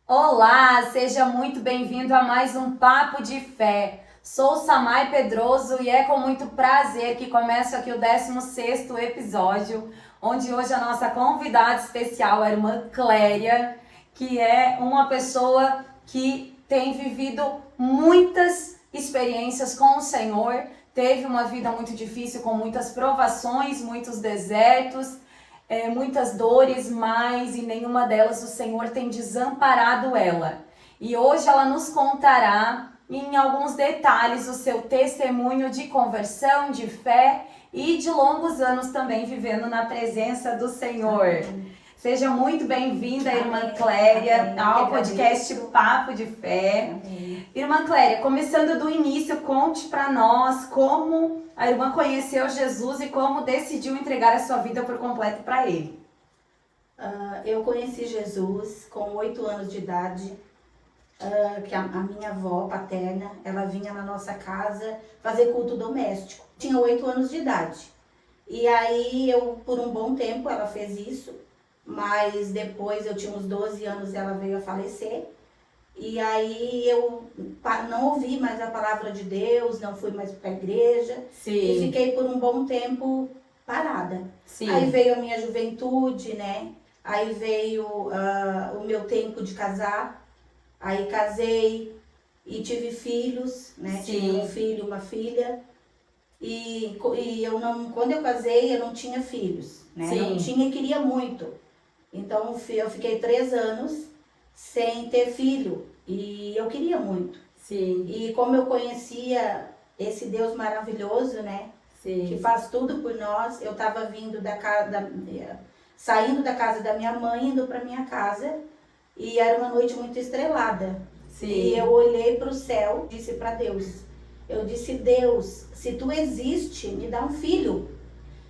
Olá, seja muito bem-vindo a mais um Papo de Fé. Sou Samay Pedroso e é com muito prazer que começo aqui o 16º episódio, onde hoje a nossa convidada especial é a irmã Cléria, que é uma pessoa que tem vivido muitas experiências com o Senhor, teve uma vida muito difícil, com muitas provações, muitos desertos, muitas dores, mas em nenhuma delas o Senhor tem desamparado ela. E hoje ela nos contará em alguns detalhes o seu testemunho de conversão, de fé e de longos anos também vivendo na presença do Senhor. Seja muito bem-vinda, irmã Cléria, ao podcast Papo de Fé. Irmã Cléria, começando do início, conte para nós como a irmã conheceu Jesus e como decidiu entregar a sua vida por completo para Ele. Eu conheci Jesus com 8 anos de idade, que a minha avó paterna, ela vinha na nossa casa fazer culto doméstico. Tinha 8 anos de idade. E aí, por um bom tempo, ela fez isso, mas depois eu tinha uns 12 anos e ela veio a falecer. E aí eu não ouvi mais a palavra de Deus, não fui mais para a igreja. Sim. E fiquei por um bom tempo parada. Sim. Aí veio a minha juventude, né? Aí veio o meu tempo de casar. Aí casei e tive filhos, né? Sim. Tive um filho e uma filha. E quando eu casei, eu não tinha filhos, né? Sim. Não tinha e queria muito. Então eu fiquei 3 anos sem ter filho e eu queria muito. Sim. E como eu conhecia esse Deus maravilhoso, né? Sim. Que faz tudo por nós, eu estava vindo saindo da casa da minha mãe, indo para minha casa, e era uma noite muito estrelada. Sim. E eu olhei para o céu, disse para Deus, eu disse: Deus, se tu existe, me dá um filho.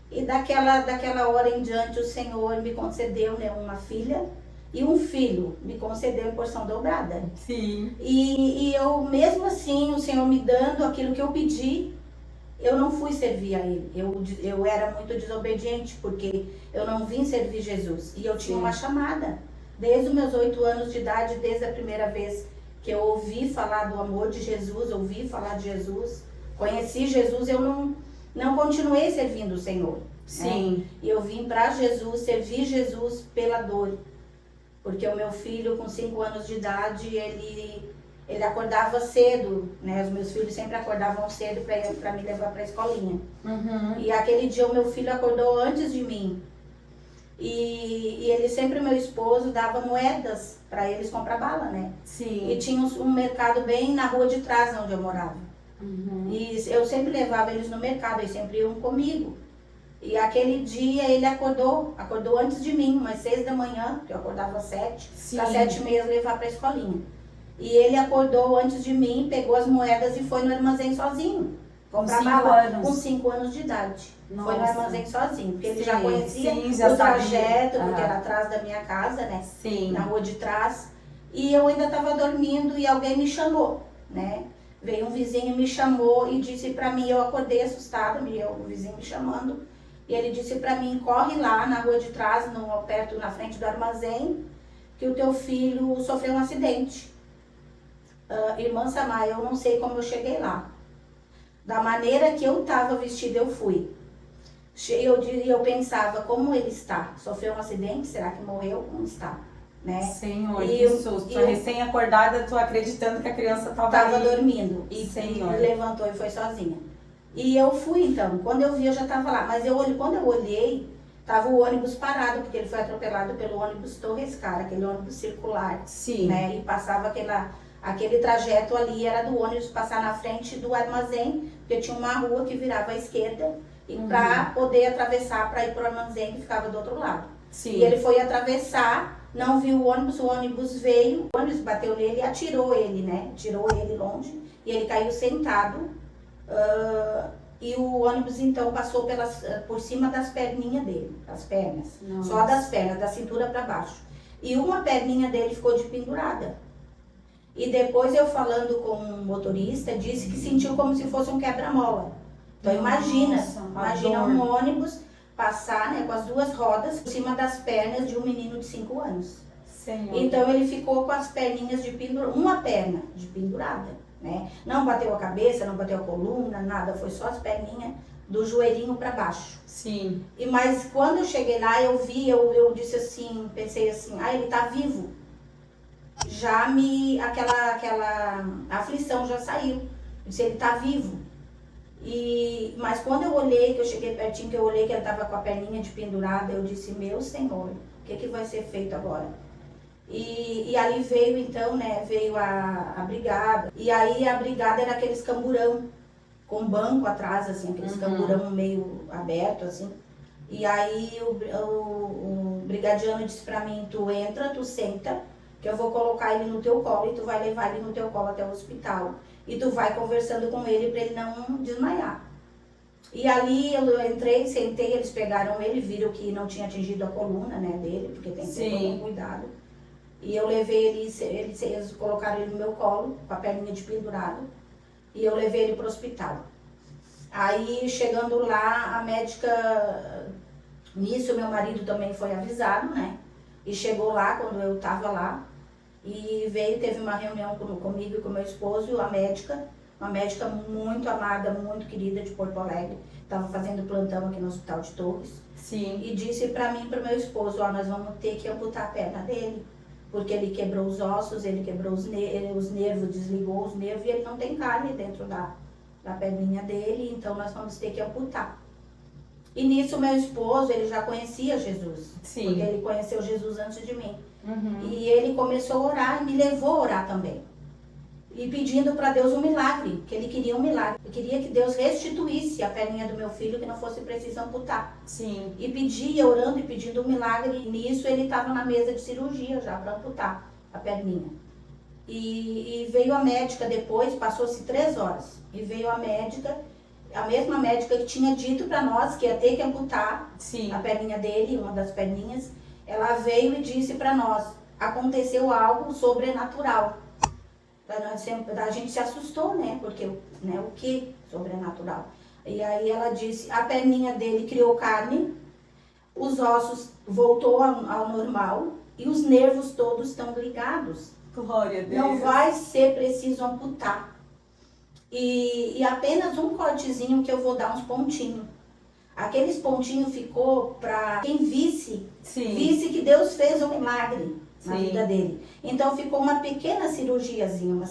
E daquela hora em diante o Senhor me concedeu, né, uma filha e um filho, me concedeu em porção dobrada. Sim. E eu, mesmo assim, o Senhor me dando aquilo que eu pedi, eu não fui servir a Ele. Eu era muito desobediente, porque eu não vim servir Jesus. E eu tinha uma chamada. Desde os meus 8 anos de idade, desde a primeira vez que eu ouvi falar do amor de Jesus, ouvi falar de Jesus, conheci Jesus, eu não continuei servindo o Senhor. Sim. Né? E eu vim para Jesus, servir Jesus pela dor. Porque o meu filho, com 5 anos de idade, ele acordava cedo, né? Os meus filhos sempre acordavam cedo para me levar para a escolinha. Uhum. E aquele dia o meu filho acordou antes de mim. E ele sempre, meu esposo, dava moedas para eles comprar bala, né? Sim. E tinha um mercado bem na rua de trás, onde eu morava. Uhum. E eu sempre levava eles no mercado, eles sempre iam comigo. E aquele dia ele acordou antes de mim, umas 6 da manhã, que eu acordava às 7, Sim. às 7h30 levar para a escolinha. E ele acordou antes de mim, pegou as moedas e foi no armazém sozinho. Comprar bala com 5 anos de idade. Nossa. Foi no armazém sozinho, porque ele já Sim, conhecia sim, já o trajeto, sabia. porque era atrás da minha casa, né? Sim. Na rua de trás. E eu ainda estava dormindo e alguém me chamou, né? Veio um vizinho, me chamou e disse pra mim, eu acordei assustada, o vizinho me chamando. E ele disse pra mim: corre lá na rua de trás, perto, na frente do armazém, que o teu filho sofreu um acidente. Irmã Samay, eu não sei como eu cheguei lá. Da maneira que eu estava vestida, eu fui. Eu pensava, como ele está? Sofreu um acidente? Será que morreu? Como está? Né? Senhor, que susto. Recém-acordada, tu acreditando que a criança estava dormindo. E Senhor. Levantou e foi sozinha. E eu fui, então. Quando eu vi, eu já estava lá. Mas quando eu olhei, estava o ônibus parado, porque ele foi atropelado pelo ônibus Torrescar, aquele ônibus circular. Sim. Né? E passava aquele trajeto ali, era do ônibus passar na frente do armazém, porque tinha uma rua que virava à esquerda, e para poder atravessar para ir para o armazém que ficava do outro lado. Sim. E ele foi atravessar, não viu o ônibus veio, o ônibus bateu nele e atirou ele, né? Tirou ele longe, e ele caiu sentado. E o ônibus então passou por cima das perninhas dele, das pernas. Nossa. Só das pernas, da cintura para baixo. E uma perninha dele ficou de pendurada. E depois eu falando com um motorista, disse que sentiu como se fosse um quebra-mola. Então imagina um ônibus passar, né, com as 2 rodas por cima das pernas de um menino de 5 anos. Senhor. Então ele ficou com as perninhas de pendurada, uma perna de pendurada, né? Não bateu a cabeça, não bateu a coluna, nada, foi só as perninhas do joelhinho para baixo. Sim. Mas quando eu cheguei lá, eu vi, eu disse assim, pensei assim, ele tá vivo. Já aquela aflição já saiu. Eu disse, ele tá vivo. Mas quando eu olhei, que eu cheguei pertinho, que eu olhei que ele tava com a perninha de pendurada, eu disse, meu Senhor, o que vai ser feito agora? E ali veio então, né, veio a brigada. E aí a brigada era aqueles camburão, com banco atrás, assim, aqueles camburão meio aberto, assim. E aí o brigadiano disse pra mim, tu entra, tu senta, que eu vou colocar ele no teu colo e tu vai levar ele no teu colo até o hospital. E tu vai conversando com ele pra ele não desmaiar. E ali eu entrei, sentei, eles pegaram ele, viram que não tinha atingido a coluna, né, dele, porque tem que ter todo um cuidado. E eu levei eles colocaram ele no meu colo, com a perninha de pendurado, e eu levei ele pro hospital. Aí, chegando lá, a médica, nisso meu marido também foi avisado, né, e chegou lá quando eu tava lá, e teve uma reunião comigo e com meu esposo, a médica, uma médica muito amada, muito querida de Porto Alegre, estava fazendo plantão aqui no Hospital de Torres. Sim. E disse para mim e para meu esposo, nós vamos ter que amputar a perna dele, porque ele quebrou os ossos, ele quebrou os nervos, desligou os nervos e ele não tem carne dentro da perninha dele, então nós vamos ter que amputar. E nisso meu esposo, ele já conhecia Jesus, Sim. porque ele conheceu Jesus antes de mim. E ele começou a orar e me levou a orar também. E pedindo para Deus um milagre, que ele queria um milagre. Eu queria que Deus restituísse a perninha do meu filho, que não fosse preciso amputar. Sim. E pedia, orando e pedindo um milagre. E nisso ele estava na mesa de cirurgia já para amputar a perninha. E veio a médica depois, passou-se 3 horas. E veio a médica, a mesma médica que tinha dito para nós que ia ter que amputar a perninha dele, uma das perninhas. Ela veio e disse para nós, aconteceu algo sobrenatural. A gente se assustou, né? Porque, né, o que sobrenatural? E aí ela disse, a perninha dele criou carne, os ossos voltou ao normal e os nervos todos estão ligados. Glória a Deus. Não vai ser preciso amputar. E apenas um cortezinho que eu vou dar uns pontinhos. Aqueles pontinhos ficou para quem visse que Deus fez um milagre na vida dele. Então ficou uma pequena cirurgiazinha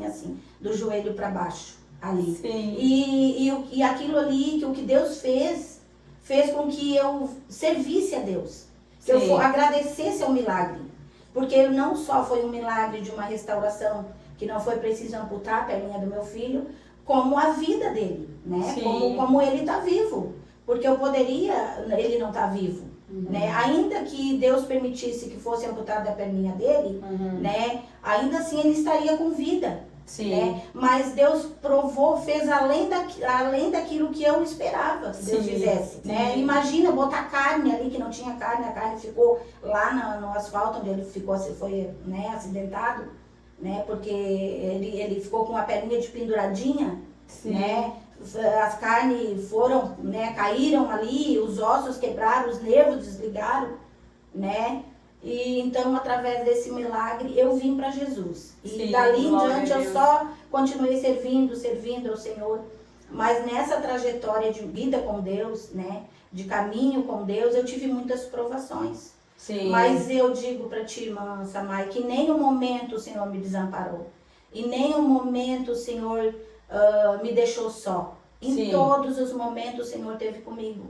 assim, do joelho para baixo, ali. Sim. E aquilo ali, que o que Deus fez com que eu servisse a Deus. Que eu agradecesse ao milagre. Porque não só foi um milagre de uma restauração, que não foi preciso amputar a perninha do meu filho, como a vida dele, né? Como ele está vivo. Porque ele não está vivo, né? Ainda que Deus permitisse que fosse amputada a perninha dele, né? Ainda assim ele estaria com vida, né? Mas Deus fez além daquilo que eu esperava que Deus fizesse, né? Imagina botar carne ali, que não tinha carne, a carne ficou lá no asfalto, onde ele foi, né, acidentado, né? Porque ele ficou com a perninha de penduradinha, né? As carnes foram, né, caíram ali, os ossos quebraram, os nervos desligaram, né? E então, através desse milagre, eu vim para Jesus. E dali em diante eu só continuei servindo ao Senhor. Mas nessa trajetória de vida com Deus, né, de caminho com Deus, eu tive muitas provações. Mas eu digo para ti, irmã Samai, que em nenhum momento o Senhor me desamparou. Em nenhum momento o Senhor me deixou só. Em todos os momentos o Senhor esteve comigo.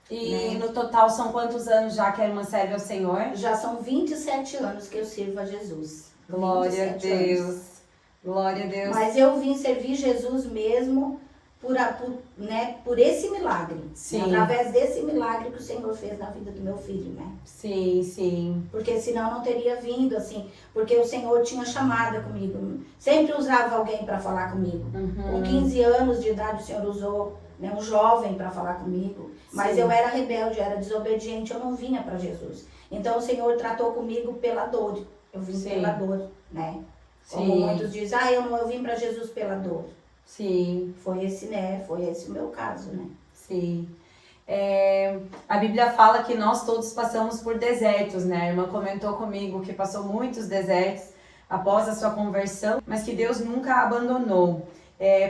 E no total são quantos anos já que a irmã serve ao Senhor? Já são 27 anos que eu sirvo a Jesus. Glória a Deus. Glória a Deus. Mas eu vim servir Jesus mesmo por esse milagre. Através desse milagre que o Senhor fez na vida do meu filho, né? Sim. Porque senão não teria vindo, assim. Porque o Senhor tinha chamada comigo. Sempre usava alguém para falar comigo. Com 15 anos de idade o Senhor usou, né, um jovem para falar comigo. Mas eu era rebelde, eu era desobediente, eu não vinha para Jesus. Então o Senhor tratou comigo pela dor. Eu vim pela dor, né? Como muitos dizem, eu vim para Jesus pela dor. Foi esse o meu caso, né? A Bíblia fala que nós todos passamos por desertos, né? A irmã comentou comigo que passou muitos desertos após a sua conversão, mas que Deus nunca a abandonou.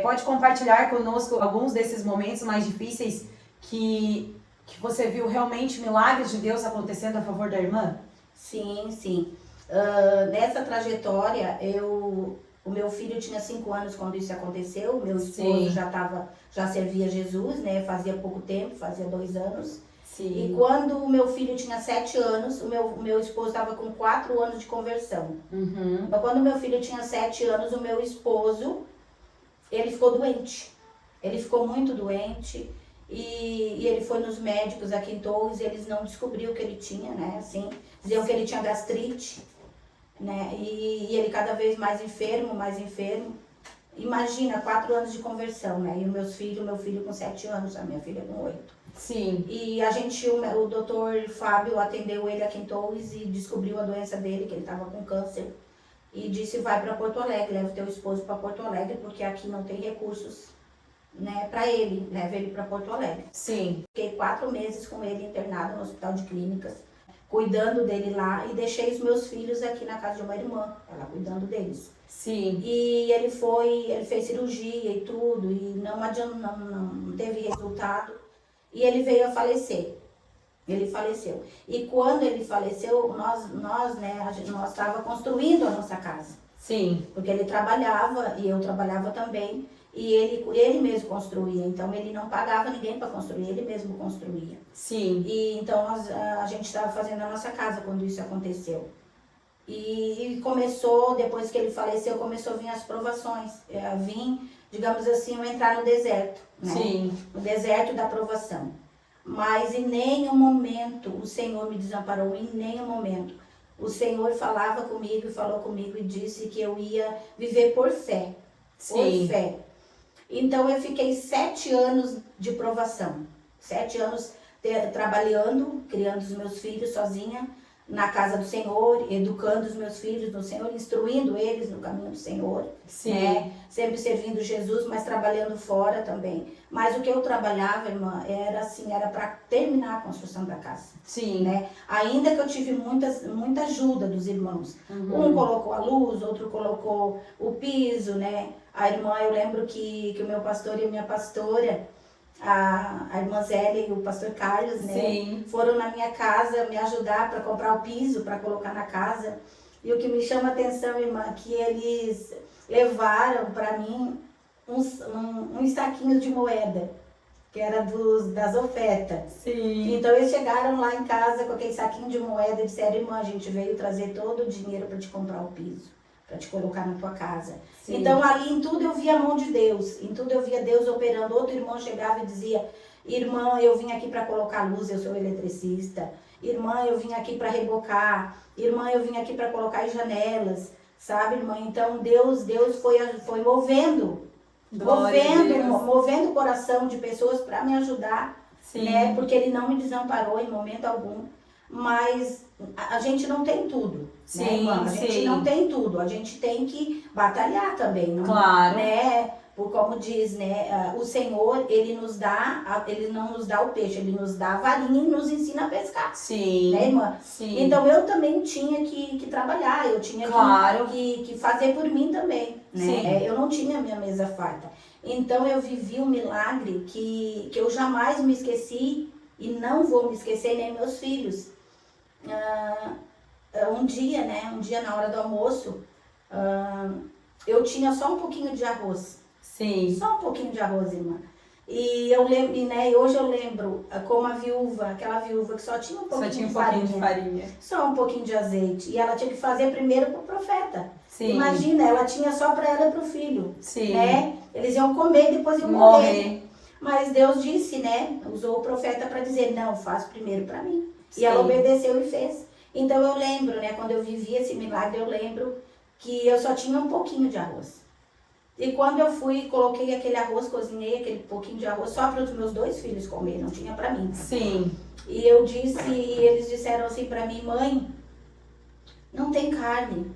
Pode compartilhar conosco alguns desses momentos mais difíceis que você viu realmente milagres de Deus acontecendo a favor da irmã? Sim, sim. Nessa trajetória, o meu filho tinha 5 anos quando isso aconteceu, o meu esposo já servia Jesus, né? Fazia pouco tempo, fazia 2 anos. Sim. E quando o meu filho tinha 7 anos, o meu esposo estava com 4 anos de conversão. Uhum. Então, quando o meu filho tinha 7 anos, o meu esposo, ele ficou doente. Ele ficou muito doente e ele foi nos médicos aqui em Torres e eles não descobriram o que ele tinha, né? Assim, diziam que ele tinha gastrite, né? E ele cada vez mais enfermo, mais enfermo. Imagina, 4 anos de conversão, né? E o meu filho com 7 anos, a minha filha com 8. Sim. E o doutor Fábio atendeu ele aqui em Torres e descobriu a doença dele, que ele estava com câncer. E disse, vai para Porto Alegre, leva teu esposo para Porto Alegre, porque aqui não tem recursos, né, para ele, leva ele para Porto Alegre. Sim. Fiquei 4 meses com ele internado no Hospital de Clínicas, cuidando dele lá, e deixei os meus filhos aqui na casa de uma irmã, ela cuidando deles. Sim. E ele fez cirurgia e tudo, e não adiantou, não teve resultado, e ele veio a falecer. Ele faleceu. E quando ele faleceu, nós estávamos construindo a nossa casa. Sim. Porque ele trabalhava e eu trabalhava também. E ele mesmo construía. Então ele não pagava ninguém para construir, ele mesmo construía. Sim. E então a gente estava fazendo a nossa casa quando isso aconteceu. E começou, depois que ele faleceu, começou a vir as provações. Digamos assim, eu entrar no deserto. Né? Sim. No deserto da provação. Mas em nenhum momento o Senhor me desamparou, em nenhum momento. O Senhor falava comigo e falou comigo e disse que eu ia viver por fé. Sim. Por fé. Então eu fiquei 7 anos de provação. 7 anos trabalhando, criando os meus filhos sozinha na casa do Senhor, educando os meus filhos no Senhor, instruindo eles no caminho do Senhor. Sim. Né? Sempre servindo Jesus, mas trabalhando fora também. Mas o que eu trabalhava, irmã, era para terminar a construção da casa. Sim. Né? Ainda que eu tive muita ajuda dos irmãos. Uhum. Um colocou a luz, outro colocou o piso, né? A irmã, eu lembro que o meu pastor e a minha pastora, a irmã Zélia e o pastor Carlos, né? Sim. Foram na minha casa me ajudar para comprar o piso, para colocar na casa. E o que me chama a atenção, irmã, que eles levaram para mim uns saquinhos de moeda, que era das ofertas. Sim. Então eles chegaram lá em casa com aquele saquinho de moeda e disseram, irmã, a gente veio trazer todo o dinheiro para te comprar o piso, para te colocar na tua casa. Sim. Então ali em tudo eu via a mão de Deus, em tudo eu via Deus operando. Outro irmão chegava e dizia, irmã, eu vim aqui para colocar luz, eu sou eletricista. Irmã, eu vim aqui para rebocar. Irmã, eu vim aqui para colocar as janelas. Sabe, irmã? Então Deus foi movendo o coração de pessoas para me ajudar. Sim. Né? Porque Ele não me desamparou em momento algum. Mas a gente não tem tudo. Sim, né, irmã? A gente sim. não tem tudo. A gente tem que batalhar também. Não, claro. Né? Como diz, né? O Senhor, Ele não nos dá o peixe, Ele nos dá a varinha e nos ensina a pescar. Sim. Né, irmã? Sim. Então eu também tinha que trabalhar, eu tinha claro. que fazer por mim também. Né? Sim. Eu não tinha minha mesa farta. Então eu vivi um milagre que eu jamais me esqueci e não vou me esquecer, nem meus filhos. Um dia na hora do almoço, eu tinha só um pouquinho de arroz. Sim. Só um pouquinho de arroz, irmã. E eu lembro, né, hoje eu lembro como aquela viúva que só tinha um pouquinho de farinha. Só um pouquinho de azeite. E ela tinha que fazer primeiro pro profeta. Sim. Imagina, ela tinha só para ela e pro filho. Sim. Né? Eles iam comer e depois iam morrer. Mas Deus disse, né, usou o profeta para dizer, não, faz primeiro para mim. Sim. E ela obedeceu e fez. Então eu lembro, né, quando eu vivi esse milagre, eu lembro que eu só tinha um pouquinho de arroz. E quando eu fui, coloquei aquele arroz, cozinhei aquele pouquinho de arroz só para os meus 2 filhos comer, não tinha para mim. Sim. E eu disse, e eles disseram assim para mim, mãe, não tem carne.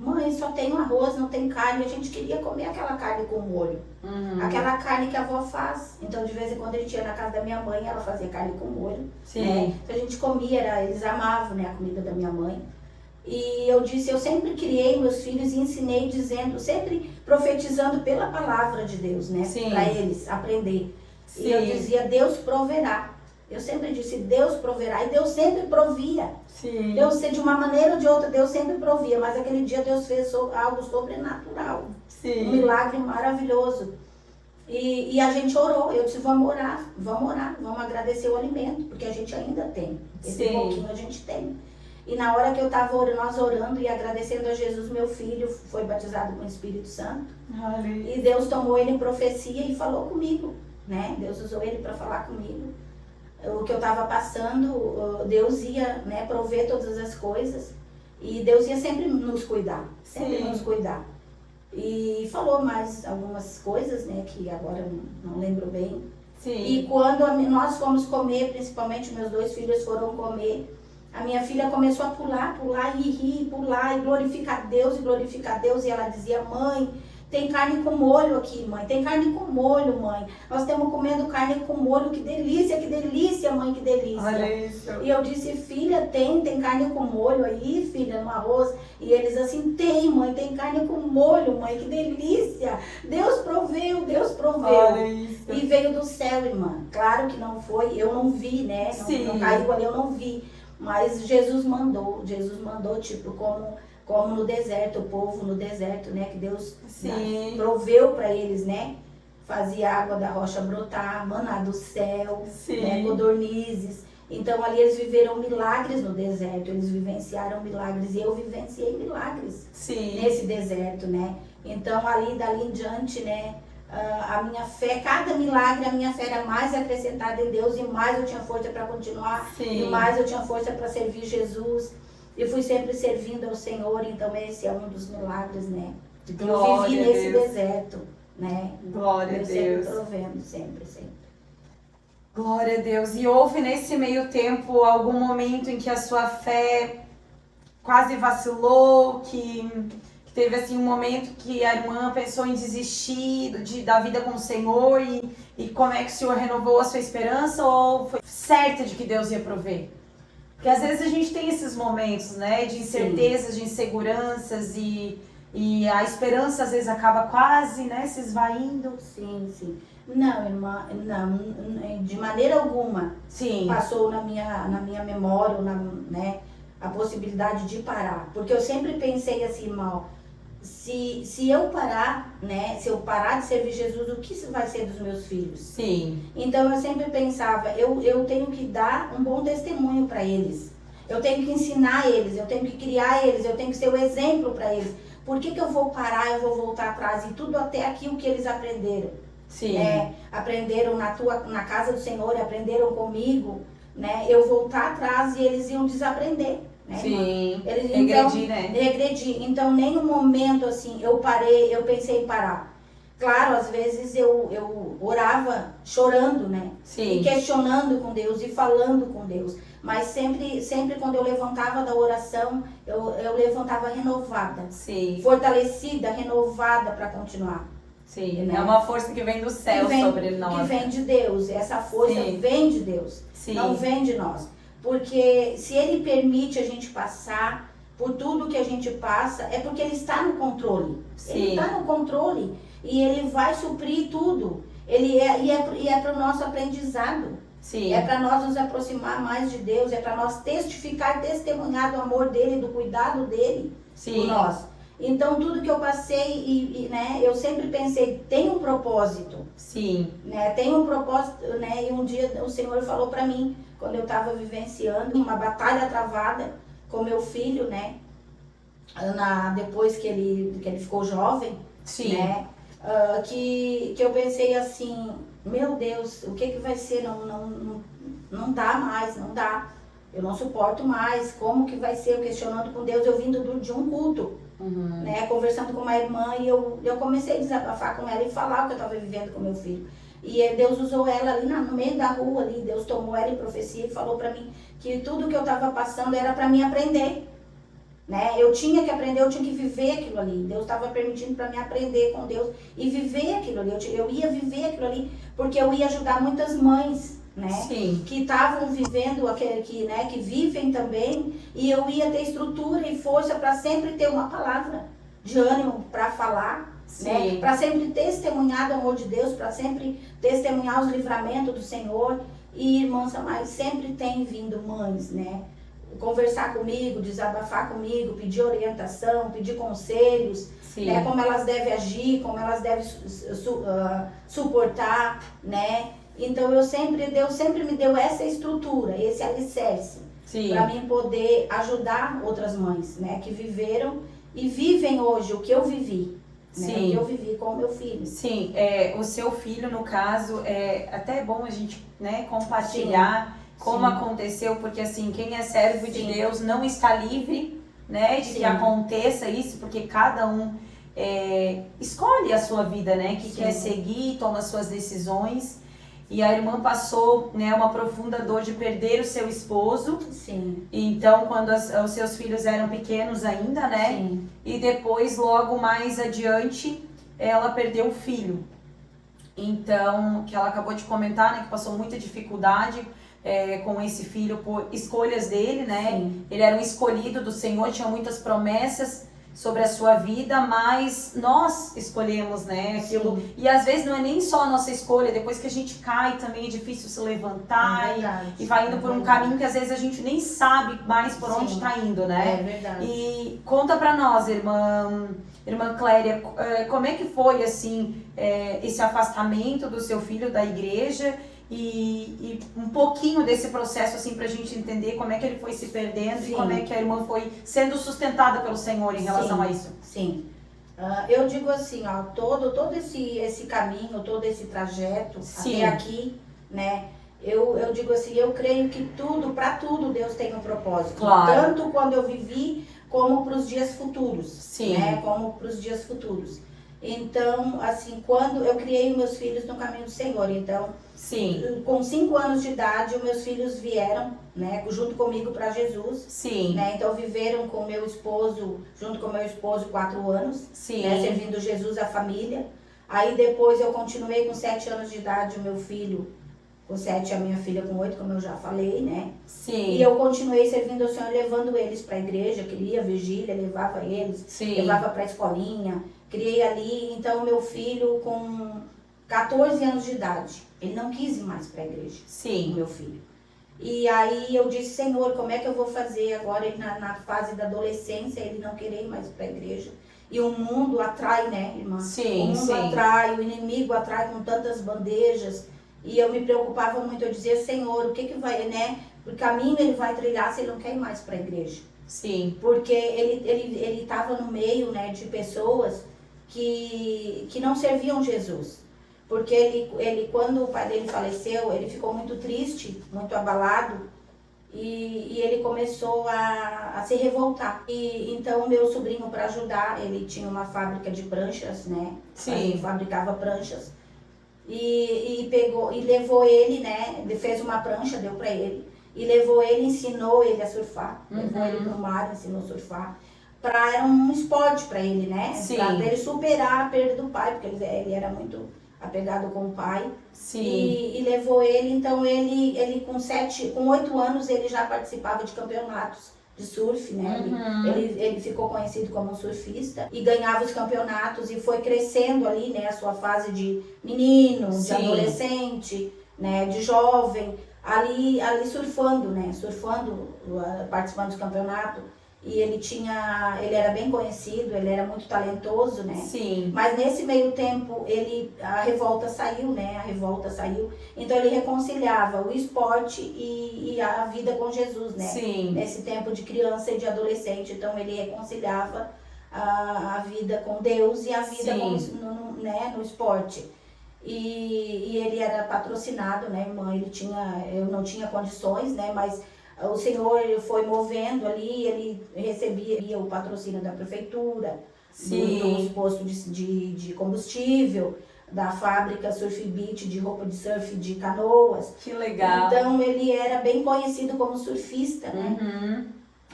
mãe, só tem arroz, não tem carne. A gente queria comer aquela carne com molho. Aquela carne que a avó faz. Então, de vez em quando a gente ia na casa da minha mãe, ela fazia carne com molho. Sim. Né? Então, a gente comia, eles amavam, né, a comida da minha mãe. E eu disse, eu sempre criei meus filhos e ensinei dizendo, sempre profetizando pela palavra de Deus, né? Para eles aprender. Sim. E eu dizia, Deus proverá. Eu sempre disse, Deus proverá. E Deus sempre provia. Sim. Deus, de uma maneira ou de outra, Deus sempre provia. Mas aquele dia Deus fez algo sobrenatural. Sim. Um milagre maravilhoso. E a gente orou. Eu disse, vamos orar, vamos agradecer o alimento. Porque a gente ainda tem. Esse pouquinho a gente tem. E na hora que eu estava orando, nós orando e agradecendo a Jesus, meu filho foi batizado com o Espírito Santo. E Deus tomou ele em profecia e falou comigo, né? Deus usou ele para falar comigo. O que eu estava passando, Deus ia, né, prover todas as coisas. E Deus ia sempre nos cuidar, sempre nos cuidar. E falou mais algumas coisas, né, que agora não lembro bem. E quando nós fomos comer, principalmente meus 2 filhos foram comer, a minha filha começou a pular e rir, pular e glorificar Deus. E ela dizia, mãe, tem carne com molho aqui, mãe. Tem carne com molho, mãe. Nós estamos comendo carne com molho. Que delícia, mãe, que delícia. Olha isso. E eu disse, filha, tem carne com molho aí, filha, no arroz? E eles assim, tem, mãe, tem carne com molho, mãe, que delícia. Deus proveu. Olha isso. E veio do céu, irmã. Claro que não foi, eu não vi, né? Não caiu ali, eu não vi. Mas Jesus mandou, tipo, como no deserto, o povo no deserto, né? Que Deus proveu para eles, né? Fazia água da rocha brotar, maná do céu, né? Codornizes. Então ali eles viveram milagres no deserto, eles vivenciaram milagres. E eu vivenciei milagres nesse deserto, né? Então dali em diante, né? A minha fé, cada milagre, a minha fé era mais acrescentada em Deus e mais eu tinha força para continuar, e mais eu tinha força para servir Jesus. E fui sempre servindo ao Senhor, então esse é um dos milagres, né? Eu vivi nesse deserto, né? Glória a Deus. Sempre provendo, sempre. Glória a Deus. E houve nesse meio tempo algum momento em que a sua fé quase vacilou, que teve assim um momento que a irmã pensou em desistir da vida com o Senhor e como é que o Senhor renovou a sua esperança ou foi certa de que Deus ia prover? Porque às vezes a gente tem esses momentos, né, de incertezas, de inseguranças e a esperança às vezes acaba quase, né, se esvaindo. Sim. Não, irmã, não, de maneira alguma passou na minha memória, né, a possibilidade de parar. Porque eu sempre pensei assim, irmão, se eu parar, né, se eu parar de servir Jesus, o que vai ser dos meus filhos? Então eu sempre pensava, eu tenho que dar um bom testemunho para eles. Eu tenho que ensinar eles, eu tenho que criar eles, eu tenho que ser o exemplo para eles. Por que eu vou parar, eu vou voltar atrás? E tudo até aquilo que eles aprenderam. Aprenderam na casa do Senhor, aprenderam comigo, né? Eu voltar atrás e eles iam desaprender. Né, regredir. Então, nenhum momento assim, eu pensei em parar. Claro, às vezes eu orava chorando, né? E questionando com Deus e falando com Deus. Mas sempre quando eu levantava da oração, eu levantava renovada. Fortalecida, renovada para continuar. Né? É uma força que vem do céu sobre nós. Que vem de Deus. Essa força vem de Deus. Não vem de nós. Porque se Ele permite a gente passar por tudo que a gente passa, é porque Ele está no controle. Ele está no controle e Ele vai suprir tudo. E é para o nosso aprendizado. É para nós nos aproximar mais de Deus, é para nós testemunhar do amor dEle, do cuidado dEle por nós. Então tudo que eu passei, né, eu sempre pensei, tem um propósito. Né, tem um propósito, né, e um dia o Senhor falou para mim, quando eu estava vivenciando uma batalha travada com meu filho, né? Depois que ele ficou jovem, né? Que eu pensei assim, meu Deus, o que vai ser? Não dá mais, não dá. Eu não suporto mais, como que vai ser? Eu questionando com Deus, eu vindo de um culto, né? Conversando com uma irmã e eu comecei a desabafar com ela e falar o que eu estava vivendo com meu filho. E Deus usou ela ali no meio da rua, ali, Deus tomou ela em profecia e falou para mim que tudo que eu estava passando era para mim aprender. né? Eu tinha que aprender, eu tinha que viver aquilo ali. Deus estava permitindo para mim aprender com Deus e viver aquilo ali. Eu ia viver aquilo ali porque eu ia ajudar muitas mães, né? Sim. Que estavam vivendo aquele né, que vivem também, e eu ia ter estrutura e força para sempre ter uma palavra de ânimo para falar, né? Para sempre testemunhar do amor de Deus, para sempre testemunhar os livramentos do Senhor. E irmãs amadas, sempre tem vindo mães, né? Conversar comigo, desabafar comigo, pedir orientação, pedir conselhos, né? Como elas devem agir, como elas devem suportar, né? Então Deus sempre me deu essa estrutura, esse alicerce, para mim poder ajudar outras mães, né? Que viveram e vivem hoje o que eu vivi, né? O que eu vivi com o meu filho. Sim, o seu filho, no caso, é até bom a gente, né, compartilhar como aconteceu, porque assim, quem é servo de Deus não está livre, né, de que aconteça isso, porque cada um escolhe a sua vida, né, que quer seguir, toma suas decisões. E a irmã passou, né, uma profunda dor de perder o seu esposo. Sim. Então, quando os seus filhos eram pequenos ainda, né? Sim. E depois, logo mais adiante, ela perdeu o filho. Então, que ela acabou de comentar, né, que passou muita dificuldade com esse filho por escolhas dele, né? Sim. Ele era um escolhido do Senhor, tinha muitas promessas sobre a sua vida, mas nós escolhemos, né, aquilo. Sim. E às vezes não é nem só a nossa escolha, depois que a gente cai também é difícil se levantar e vai indo por um caminho que às vezes a gente nem sabe mais por onde está indo, né? É verdade. E conta pra nós, irmã Cléria, como é que foi, assim, esse afastamento do seu filho da igreja e um pouquinho desse processo, assim, pra gente entender como é que ele foi se perdendo e como é que a irmã foi sendo sustentada pelo Senhor em relação a isso. Sim. Eu digo assim, ó, todo esse caminho, todo esse trajeto até aqui, né? Eu digo assim, eu creio que para tudo Deus tem um propósito. Claro. Tanto quando eu vivi, como para os dias futuros. Sim. Né? Como para os dias futuros. Então, assim, quando eu criei meus filhos no caminho do Senhor, então, com 5 anos de idade, os meus filhos vieram, né, junto comigo para Jesus. Sim. Né? Então, viveram com meu esposo, junto com meu esposo, 4 anos, né, servindo Jesus à família. Aí depois eu continuei com 7 anos de idade, o meu filho com 7, a minha filha com 8, como eu já falei, né? Sim. E eu continuei servindo ao Senhor, levando eles para a igreja, queria vigília, levava eles, levava para a escolinha, criei ali. Então, meu filho com 14 anos de idade, ele não quis ir mais para a igreja. Sim. Meu filho. E aí eu disse, Senhor, como é que eu vou fazer agora? Ele na fase da adolescência, ele não querer ir mais para a igreja. E o mundo atrai, né, irmã? Sim, o mundo atrai, o inimigo atrai com tantas bandejas. E eu me preocupava muito, eu dizia, Senhor, o que vai, né? O caminho ele vai trilhar se ele não quer ir mais para a igreja. Sim. Porque ele estava no meio, né, de pessoas que não serviam Jesus. Porque ele, quando o pai dele faleceu, ele ficou muito triste, muito abalado. E ele começou a se revoltar. E então meu sobrinho, para ajudar, ele tinha uma fábrica de pranchas, né? Ele fabricava pranchas. E pegou e levou ele, né? Ele fez uma prancha, deu para ele. E levou ele, ensinou ele a surfar. Levou ele pro mar, ensinou a surfar. Era um esporte para ele, né? Para ele superar a perda do pai, porque ele era muito apegado com o pai. E levou ele, então ele com 8 anos ele já participava de campeonatos de surf, né? Ele ficou conhecido como um surfista e ganhava os campeonatos e foi crescendo ali, né? A sua fase de menino, de adolescente, né? De jovem, ali surfando, né? Surfando, participando dos campeonatos. E ele era bem conhecido, ele era muito talentoso, né? Sim. Mas nesse meio tempo, a revolta saiu, né? A revolta saiu. Então ele reconciliava o esporte e a vida com Jesus, né? Sim. Nesse tempo de criança e de adolescente. Então ele reconciliava a vida com Deus e a vida no esporte. E ele era patrocinado, né, irmã? Eu não tinha condições, né? Mas o Senhor foi movendo ali, ele recebia o patrocínio da prefeitura, dos postos de combustível, da fábrica Surf Beach, de roupa de surf de Canoas. Que legal! Então ele era bem conhecido como surfista, né?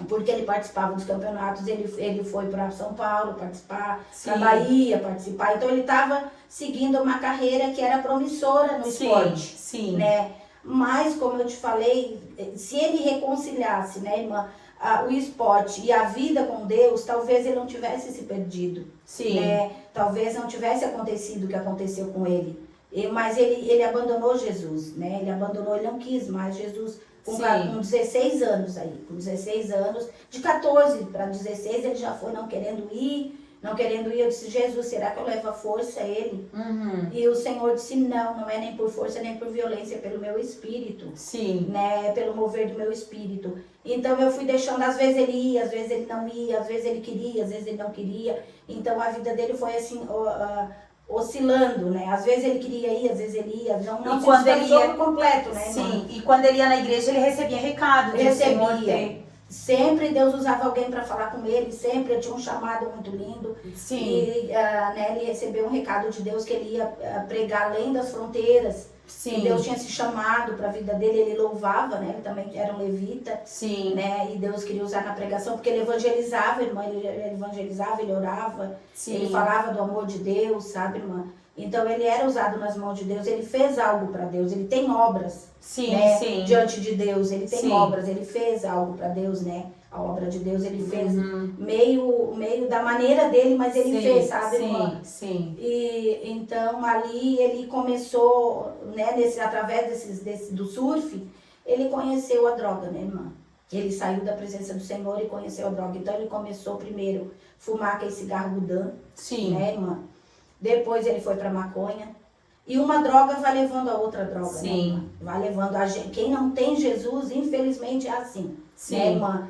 porque ele participava dos campeonatos, ele foi para São Paulo participar, Sim. para Bahia participar, então ele estava seguindo uma carreira que era promissora no esporte, sim. né? Mas, como eu te falei, se ele reconciliasse, né, irmã, o esporte e a vida com Deus, talvez ele não tivesse se perdido, Sim. né? Talvez não tivesse acontecido o que aconteceu com ele, mas ele abandonou Jesus, né? Ele abandonou, ele não quis mais Jesus. Com 16 anos aí, com 16 anos, de 14 para 16 ele já foi não querendo ir, eu disse, Jesus, será que eu levo a força a ele? E o Senhor disse, não é nem por força, nem por violência, é pelo meu espírito, né, pelo mover do meu espírito. Então eu fui deixando, às vezes ele ia, às vezes ele não ia, às vezes ele queria, às vezes ele não queria, então a vida dele foi assim, oscilando, né? Às vezes ele queria ir, às vezes ele ia, não quando ele ia completo, né? Sim, e quando ele ia na igreja ele recebia recado. Recebia. Sempre Deus usava alguém para falar com ele, sempre eu tinha um chamado muito lindo. Sim. E né, ele recebeu um recado de Deus que ele ia pregar além das fronteiras. Sim. E Deus tinha se chamado para a vida dele, ele louvava, né? Ele também era um levita. Sim. Né? E Deus queria usar na pregação, porque ele evangelizava, irmã, ele evangelizava, ele orava, Sim. ele falava do amor de Deus, sabe, irmã? Então ele era usado nas mãos de Deus, ele fez algo para Deus, ele tem obras, né, diante de Deus, ele tem obras, ele fez algo para Deus, né? A obra de Deus ele fez meio da maneira dele, mas ele fez, sabe, irmã? Sim. E então ali ele começou, né, através do surf, ele conheceu a droga, né, irmã? Ele saiu da presença do Senhor e conheceu a droga. Então ele começou primeiro a fumar aquele cigarro Gudan, né, irmã? Depois ele foi para maconha. E uma droga vai levando a outra droga, né, irmã? Vai levando a gente. Quem não tem Jesus, infelizmente, é assim. Né, irmã?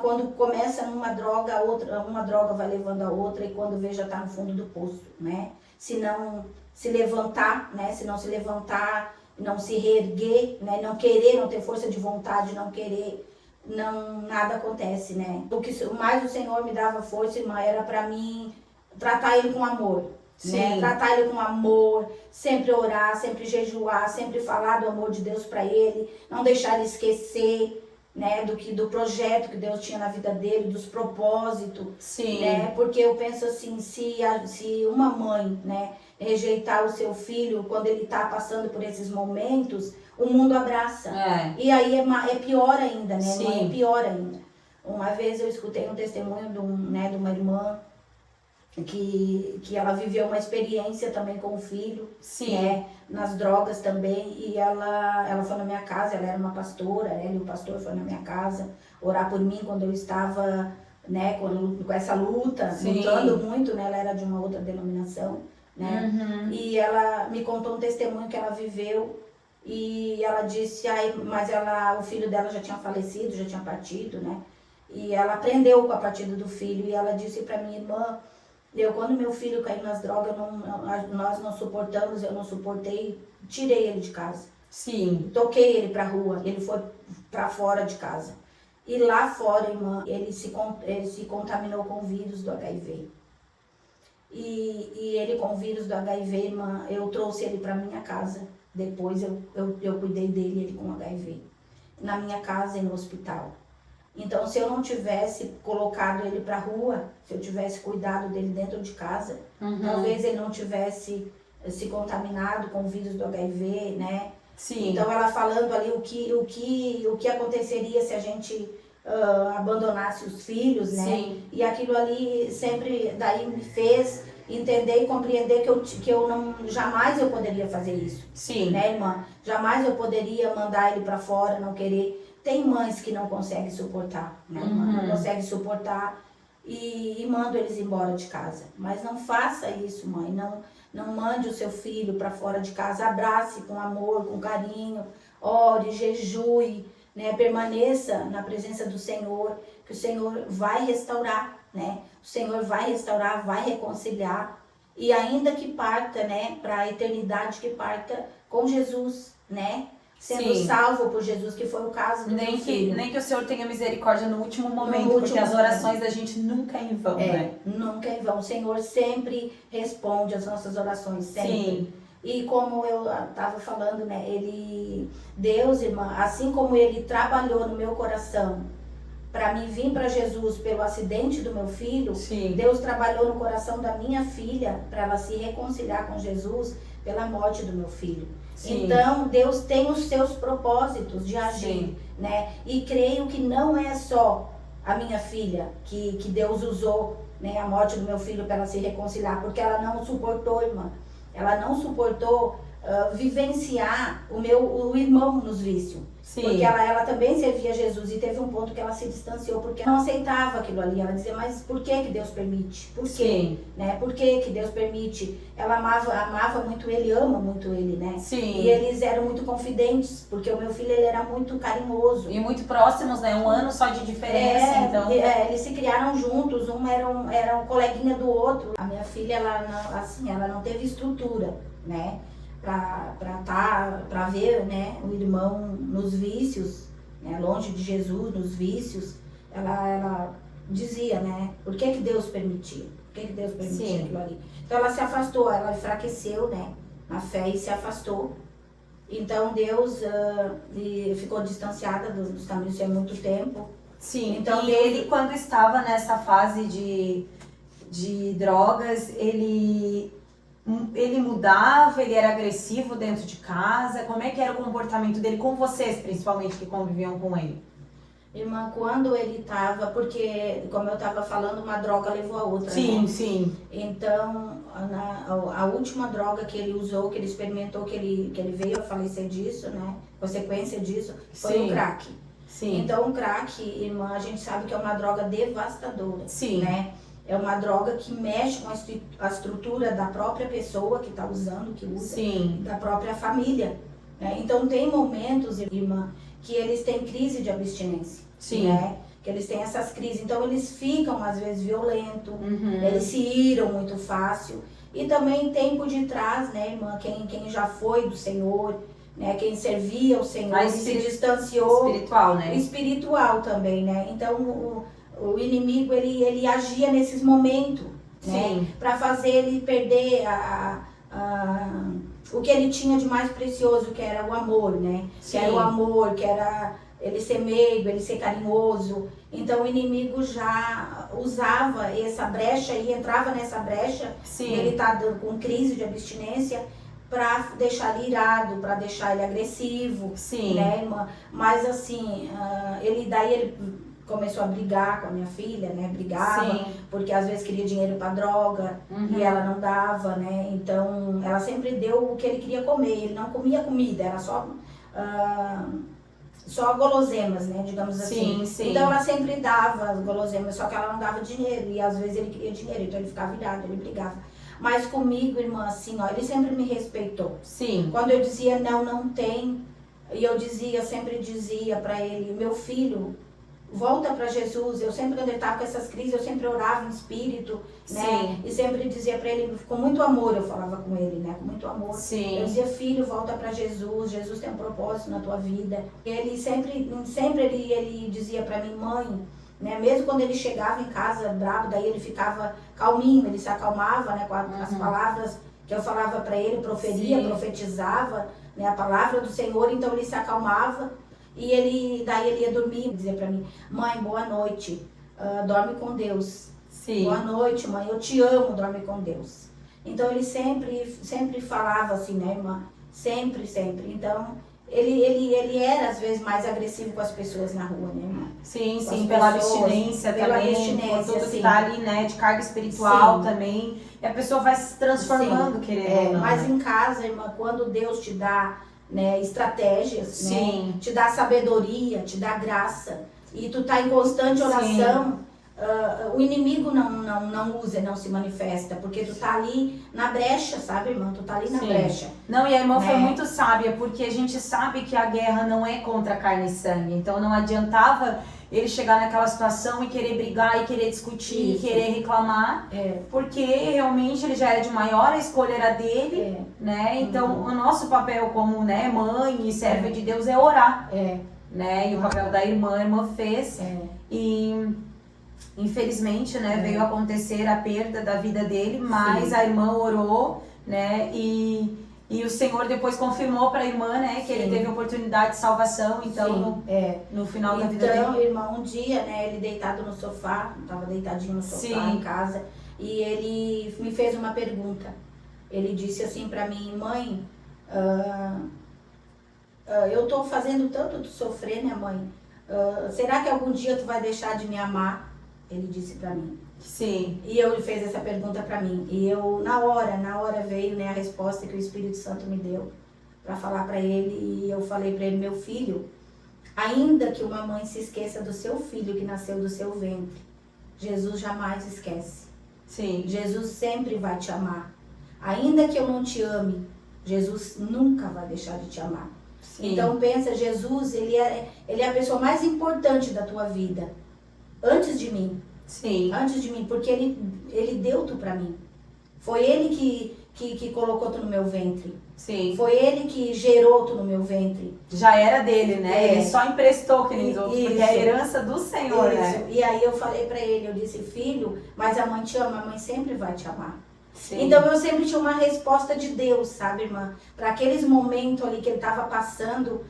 Quando começa numa droga, uma droga vai levando a outra e quando vê já está no fundo do poço, né? Se não se levantar, né? Se não se levantar, não se reerguer, né? Não querer, não ter força de vontade, não querer, nada acontece, né? O que mais o Senhor me dava força, irmã, era para mim tratar ele com amor. Né? Tratar ele com amor, sempre orar, sempre jejuar, sempre falar do amor de Deus para ele, não deixar ele esquecer, né, do projeto que Deus tinha na vida dele, dos propósitos, né? Porque eu penso assim, se uma mãe, né, rejeitar o seu filho quando ele está passando por esses momentos, o mundo abraça. E aí é pior ainda, né? É pior ainda. Uma vez eu escutei um testemunho de uma irmã que ela viveu uma experiência também com o filho, né, nas drogas também, e ela foi na minha casa, ela era uma pastora, ela e o pastor foi na minha casa orar por mim quando eu estava, né, com essa luta, lutando muito, né, ela era de uma outra denominação, né, e ela me contou um testemunho que ela viveu, e ela disse, mas o filho dela já tinha falecido, já tinha partido, né, e ela aprendeu com a partida do filho, e ela disse para minha irmã, quando meu filho caiu nas drogas, nós não suportamos, eu não suportei, tirei ele de casa. Toquei ele pra rua, ele foi pra fora de casa. E lá fora, irmã, ele se contaminou com o vírus do HIV. E ele com o vírus do HIV, irmã, eu trouxe ele pra minha casa. Depois eu cuidei dele, ele com HIV. Na minha casa e no hospital. Então, se eu não tivesse colocado ele para a rua, se eu tivesse cuidado dele dentro de casa, talvez ele não tivesse se contaminado com o vírus do HIV, né? Então, ela falando ali o que aconteceria se a gente abandonasse os filhos, né? E aquilo ali sempre daí me fez entender e compreender que jamais eu poderia fazer isso. Né, irmã? Jamais eu poderia mandar ele para fora, não querer. Tem mães que não conseguem suportar, né? Não conseguem suportar e mandam eles embora de casa. Mas não faça isso, mãe. Não mande o seu filho para fora de casa. Abrace com amor, com carinho. Ore, jejue, né? Permaneça na presença do Senhor, que o Senhor vai restaurar, né? O Senhor vai restaurar, vai reconciliar. E ainda que parta, né, para a eternidade, que parta com Jesus, né? Sendo salvo por Jesus, que foi o caso do meu filho. Nem que o Senhor tenha misericórdia no último momento, porque as orações da gente nunca é em vão, né? Nunca é em vão. O Senhor sempre responde as nossas orações, sempre. E como eu estava falando, né, Deus, irmã, assim como Ele trabalhou no meu coração para mim vir para Jesus pelo acidente do meu filho, Sim. Deus trabalhou no coração da minha filha para ela se reconciliar com Jesus pela morte do meu filho. Sim. Então, Deus tem os seus propósitos de agir, Sim. né? E creio que não é só a minha filha que Deus usou, né, a morte do meu filho para ela se reconciliar, porque ela não suportou, irmã. Ela não suportou vivenciar o irmão nos vícios. Sim. Porque ela também servia Jesus e teve um ponto que ela se distanciou porque não aceitava aquilo ali. Ela dizia, mas por que Deus permite? Por quê? Sim. Né? Por que Deus permite? Ela amava muito ele, ama muito ele, né? Sim. E eles eram muito confidentes, porque o meu filho ele era muito carinhoso. E muito próximos, né? Um ano só de diferença, então. Eles se criaram juntos, um era um coleguinha do outro. A minha filha, ela não teve estrutura, né? Pra ver, né, o irmão nos vícios, né, longe de Jesus, nos vícios. Ela dizia, né, por que Deus permitia? Por que Deus permitia aquilo ali? Então ela se afastou, ela enfraqueceu, né, na fé e se afastou. Então Deus ficou distanciada dos caminhos há muito tempo. Sim, então, e ele, quando estava nessa fase de drogas, ele mudava, ele era agressivo dentro de casa? Como é que era o comportamento dele com vocês, principalmente, que conviviam com ele? Irmã, quando ele estava, porque, como eu estava falando, uma droga levou a outra, sim, né? Sim. Então, a última droga que ele usou, que ele experimentou, que ele veio a falecer disso, né? Consequência disso, foi o crack. Sim. Então, o crack, irmã, a gente sabe que é uma droga devastadora, sim, né? É uma droga que mexe com a estrutura da própria pessoa que está usando, que usa, sim, da própria família, né? Então, tem momentos, irmã, que eles têm crise de abstinência, sim, né? Que eles têm essas crises, então eles ficam às vezes violentos, eles se iram muito fácil. E também tempo de trás, né, irmã, quem já foi do Senhor, né, quem servia o Senhor e se distanciou. Espiritual, né? Espiritual também, né? Então o inimigo ele agia nesses momentos, né, para fazer ele perder o que ele tinha de mais precioso, que era o amor, né? Sim. Que era o amor, que era ele ser meigo, ele ser carinhoso. Então o inimigo já usava essa brecha e entrava nessa brecha. Sim. Ele tá com crise de abstinência para deixar ele irado, para deixar ele agressivo. Sim. Né, irmã? Mas assim, ele começou a brigar com a minha filha, né? Brigava, sim, porque às vezes queria dinheiro para droga e ela não dava, né? Então ela sempre deu o que ele queria comer. Ele não comia comida, era só guloseimas, né? Digamos assim. Sim, sim. Então ela sempre dava as guloseimas, só que ela não dava dinheiro e às vezes ele queria dinheiro, então ele ficava irado, ele brigava. Mas comigo, irmã, assim, ó, ele sempre me respeitou. Sim. Quando eu dizia não tem, e eu sempre dizia para ele, meu filho, volta para Jesus. Eu sempre, quando ele estava com essas crises, eu sempre orava em espírito, né? Sim. E sempre dizia para ele, com muito amor eu falava com ele, né? Com muito amor. Sim. Eu dizia, filho, volta para Jesus. Jesus tem um propósito na tua vida. Ele sempre ele dizia para mim, mãe, né? Mesmo quando ele chegava em casa bravo, daí ele ficava calminho, ele se acalmava, né? Com as palavras que eu falava para ele, proferia, profetizava, né? A palavra do Senhor, então ele se acalmava. E daí ele ia dormir e dizia pra mim, mãe, boa noite, dorme com Deus. Sim. Boa noite, mãe, eu te amo, dorme com Deus. Então ele sempre falava assim, né, irmã? Sempre. Então ele era às vezes mais agressivo com as pessoas na rua, né, irmã? Sim, com sim, pela pessoas, abstinência pela também, abstinência, por tudo sim. que tá ali, né, de carga espiritual Sim. também. E a pessoa vai se transformando, querendo ou não. Mas em casa, irmã, quando Deus te dá, né, estratégias, sim. né, te dá sabedoria, te dá graça, e tu tá em constante oração, o inimigo não usa, não se manifesta, porque tu tá ali na brecha, sabe, irmã? Tu tá ali na brecha. Não, e a irmã né? foi muito sábia, porque a gente sabe que a guerra não é contra carne e sangue, então não adiantava ele chegar naquela situação e querer brigar, e querer discutir, Isso. e querer reclamar, porque realmente ele já era de maior, a escolha era dele, né? Então o nosso papel como, né, mãe e serva de Deus é orar, né? E o papel da irmã, a irmã fez, e infelizmente, né, veio acontecer a perda da vida dele, mas a irmã orou, né, e E o Senhor depois confirmou para a irmã, né, que ele teve oportunidade de salvação, então, no final da vida dele. Então, irmão, um dia, né, ele deitado no sofá, estava deitadinho no sofá em casa, e ele me fez uma pergunta. Ele disse assim para mim: mãe, eu tô fazendo tanto tu sofrer, né, mãe? Será que algum dia tu vai deixar de me amar? Ele disse para mim. Sim. E ele fez essa pergunta para mim. E eu, na hora veio, né, a resposta que o Espírito Santo me deu para falar para ele. E eu falei para ele: meu filho, ainda que uma mãe se esqueça do seu filho que nasceu do seu ventre, Jesus jamais esquece. Sim. Jesus sempre vai te amar. Ainda que eu não te ame, Jesus nunca vai deixar de te amar. Sim. Então pensa, Jesus, ele é a pessoa mais importante da tua vida. Antes de mim. Sim. Antes de mim, porque ele deu tu pra mim. Foi ele que colocou tu no meu ventre. Sim. Foi ele que gerou tu no meu ventre. Já era dele, né? Ele só emprestou que nem os outros, porque é a herança do Senhor, isso. né? E aí eu falei pra ele, eu disse: filho, mas a mãe te ama, a mãe sempre vai te amar. Sim. Então eu sempre tinha uma resposta de Deus, sabe, irmã? Para aqueles momentos ali que ele estava passando,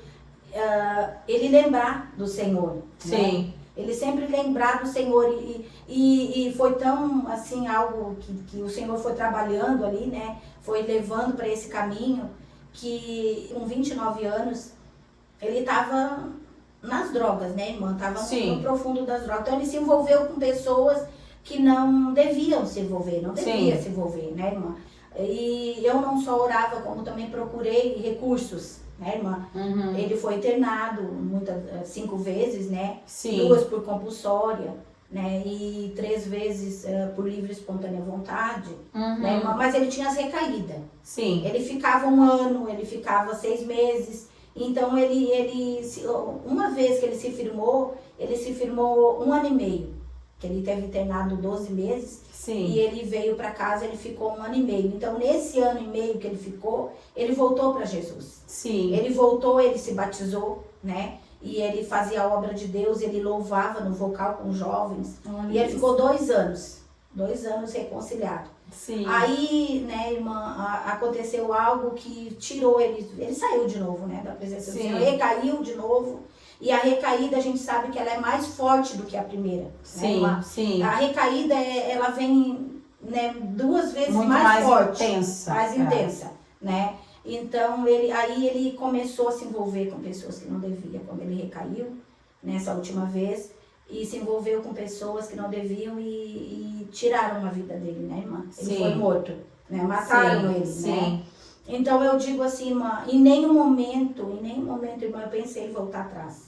ele lembrar do Senhor. Sim. Né? Ele sempre lembrar do Senhor. E foi tão, assim, algo que o Senhor foi trabalhando ali, né? Foi levando para esse caminho, que com 29 anos, ele estava nas drogas, né, irmã? Estava no profundo das drogas. Então ele se envolveu com pessoas que não deviam se envolver, não devia se envolver, né, irmã? E eu não só orava, como também procurei recursos, né, irmã? Uhum. Ele foi internado 5 vezes, né? Sim. 2 por compulsória, né? E 3 vezes por livre e espontânea vontade, né, irmã? Mas ele tinha as recaídas. Sim. Ele ficava 1 ano, ele ficava 6 meses. Então uma vez que ele se firmou 1 ano e meio. Que ele teve internado 12 meses. Sim. E ele veio para casa, ele ficou 1 ano e meio. Então, nesse ano e meio que ele ficou, ele voltou para Jesus. Sim. Ele voltou, ele se batizou, né? E ele fazia a obra de Deus, ele louvava no vocal com jovens. E ele ficou 2 anos. 2 anos reconciliado. Sim. Aí, né, irmã, aconteceu algo que tirou ele. Ele saiu de novo, né, da presença do Senhor. Recaiu de novo. E a recaída, a gente sabe que ela é mais forte do que a primeira. Sim, né? Sim. A recaída, ela vem, né, 2 vezes muito mais forte. Intensa. Mais intensa, né? Então, aí ele começou a se envolver com pessoas que não devia. Quando ele recaiu, nessa última vez, e se envolveu com pessoas que não deviam e tiraram a vida dele, né, irmã? Ele foi morto, né? Mataram ele, né? Então eu digo assim, irmã, em nenhum momento, irmã, eu pensei em voltar atrás.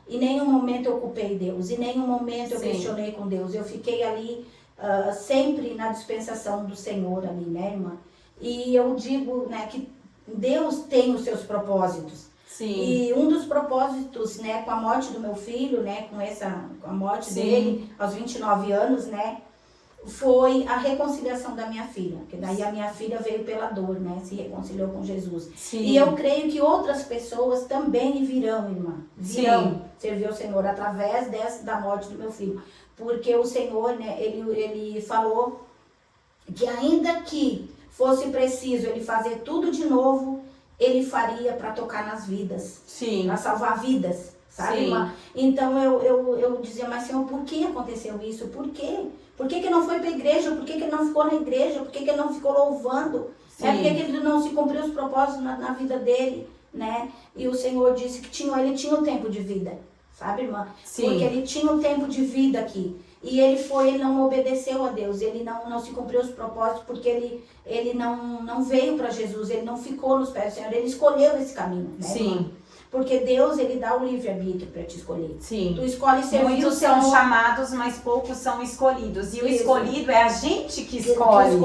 Em nenhum momento eu culpei Deus, em nenhum momento eu questionei com Deus. Eu fiquei ali sempre na dispensação do Senhor ali, né, irmã? E eu digo, né, que Deus tem os seus propósitos. Sim. E um dos propósitos, né, com a morte do meu filho, né, com a morte dele aos 29 anos, né, foi a reconciliação da minha filha, porque daí a minha filha veio pela dor, né, se reconciliou com Jesus. Sim. E eu creio que outras pessoas também virão, irmã, servir ao Senhor através da morte do meu filho, porque o Senhor, né, ele falou que ainda que fosse preciso ele fazer tudo de novo, ele faria para tocar nas vidas, para salvar vidas, sabe, irmã? Então eu dizia: mas Senhor, por que aconteceu isso? Por quê? Por que não foi para a igreja? Por que ele não ficou na igreja? Por que ele não ficou louvando? Por que ele não se cumpriu os propósitos na vida dele, né? E o Senhor disse que ele tinha o tempo de vida, sabe, irmã? Porque ele tinha o tempo de vida aqui. E ele não obedeceu a Deus, ele não se cumpriu os propósitos, porque ele não veio para Jesus, ele não ficou nos pés do Senhor, ele escolheu esse caminho, né, irmã? Porque Deus, ele dá o livre-arbítrio para te escolher. Sim. Tu escolhe servir o Senhor. Muitos são chamados, mas poucos são escolhidos. E o escolhido é a gente que escolhe.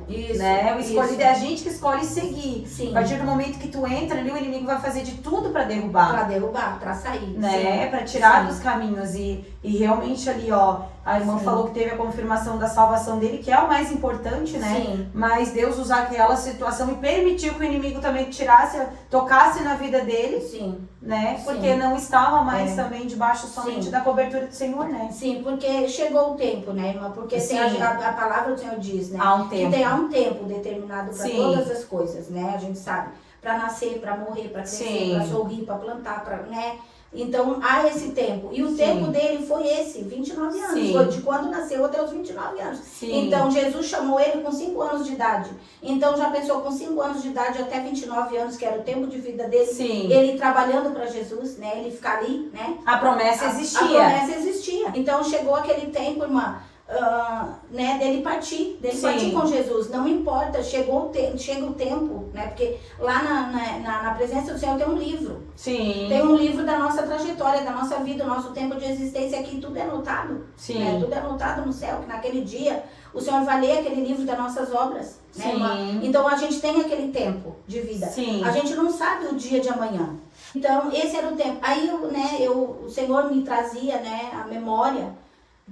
Isso. Né? O escolhido é a gente que escolhe seguir. Sim. A partir do momento que tu entra ali, o inimigo vai fazer de tudo para derrubar. Para derrubar, para sair. Né? Para tirar dos caminhos. E realmente ali, ó, A irmã Sim. falou que teve a confirmação da salvação dele, que é o mais importante, né? Sim. Mas Deus usar aquela situação e permitiu que o inimigo também tocasse na vida dele, Sim. né? Sim. Porque não estava mais É. também debaixo somente Sim. da cobertura do Senhor, né? Sim, porque chegou o tempo, né, irmã? Porque tem Sim. a palavra do Senhor diz, né? Há um Que tempo. há um tempo determinado para Sim. todas as coisas, né? A gente sabe. Para nascer, para morrer, para crescer, Sim. para sorrir, para plantar, para, né? Então há esse tempo. E o Sim. tempo dele foi esse, 29 anos. Sim. Foi de quando nasceu até os 29 anos. Sim. Então Jesus chamou ele com 5 anos de idade. Então já pensou com 5 anos de idade até 29 anos, que era o tempo de vida dele. Sim. Ele trabalhando para Jesus, né? Ele ficar ali, né? A promessa existia. A promessa existia. Então chegou aquele tempo, irmã, né, dele partir Sim. partir com Jesus. Não importa, chega o tempo, né? Porque lá na presença do Senhor tem um livro. Sim. Tem um livro da nossa trajetória, da nossa vida, o nosso tempo de existência aqui, tudo é anotado. Sim. Né? Tudo é anotado no céu, que naquele dia o Senhor vai ler aquele livro das nossas obras. Né, Sim. irmã? Então a gente tem aquele tempo de vida. Sim. A gente não sabe o dia de amanhã. Então esse era o tempo. Aí o Senhor me trazia, né, a memória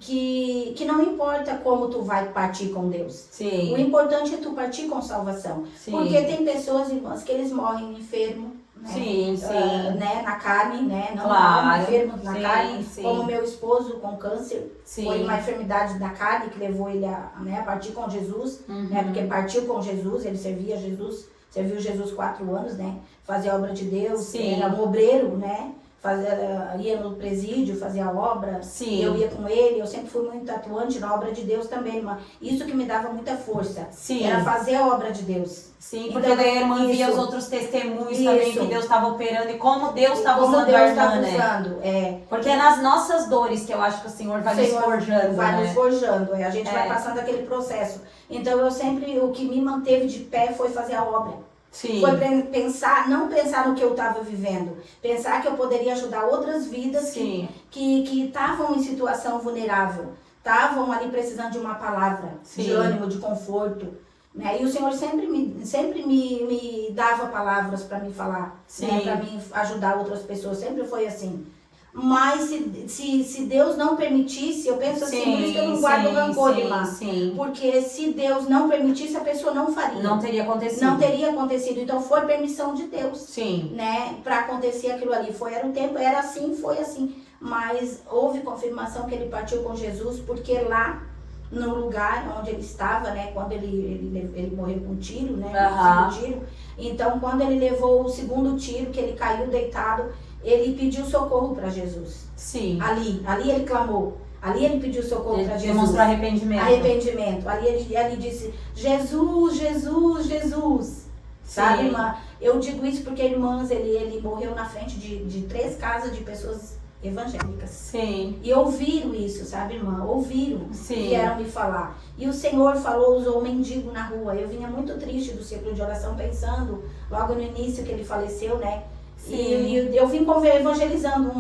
que não importa como tu vai partir com Deus. Sim. O importante é tu partir com salvação. Sim. Porque tem pessoas, irmãs, que eles morrem enfermos. Né? Sim, sim. Né? Na carne, né? Não Claro. na alma, enfermos na Sim, carne. sim. Como meu esposo com câncer. Sim. Foi uma enfermidade da carne que levou ele a partir com Jesus. Uhum. Né? Porque partiu com Jesus, ele serviu Jesus 4 anos, né? Fazia a obra de Deus, Sim. era um obreiro, né? Ia no presídio, fazia a obra. Sim. Eu ia com ele, eu sempre fui muito atuante na obra de Deus também, irmã. Isso que me dava muita força. Sim. Era fazer a obra de Deus. Sim, porque Então, daí a irmã via isso. os outros testemunhos Isso. também que Deus estava operando e como Deus estava Como usando Deus a irmã, estava né? usando. É. Porque é nas nossas dores que eu acho que o Senhor vai nos forjando, vai né? nos forjando, a gente É. vai passando aquele processo. Então eu sempre, o que me manteve de pé foi fazer a obra. Sim. Foi pensar, não pensar no que eu estava vivendo, pensar que eu poderia ajudar outras vidas Sim. que estavam em situação vulnerável, estavam ali precisando de uma palavra, Sim. de ânimo, de conforto. Né? E o Senhor sempre me dava palavras para me falar, né? Para me ajudar outras pessoas, sempre foi assim. Mas se Deus não permitisse, eu penso assim, por isso que eu não guardo rancor, irmã. Sim. Porque se Deus não permitisse, a pessoa não faria. Não teria acontecido. Não teria acontecido. Então foi permissão de Deus, Sim. né? Para acontecer aquilo ali. Era o tempo, era assim, foi assim. Mas houve confirmação que ele partiu com Jesus, porque lá no lugar onde ele estava, né? Quando ele morreu com um tiro, né? Aham. O segundo tiro. Então, quando ele levou o segundo tiro, que ele caiu deitado, ele pediu socorro para Jesus. Sim. Ali ele clamou. Ali ele pediu socorro para Jesus. Demonstrou arrependimento. Arrependimento. Ali ele disse, Jesus, Jesus, Jesus. Sabe, irmã? Eu digo isso porque, irmãs, ele morreu na frente de 3 casas de pessoas evangélicas. Sim. E ouviram isso, sabe, irmã? Ouviram. Sim. Vieram me falar. E o Senhor falou, usou o mendigo na rua. Eu vinha muito triste do ciclo de oração, pensando, logo no início que ele faleceu, né? Sim. E eu vim evangelizando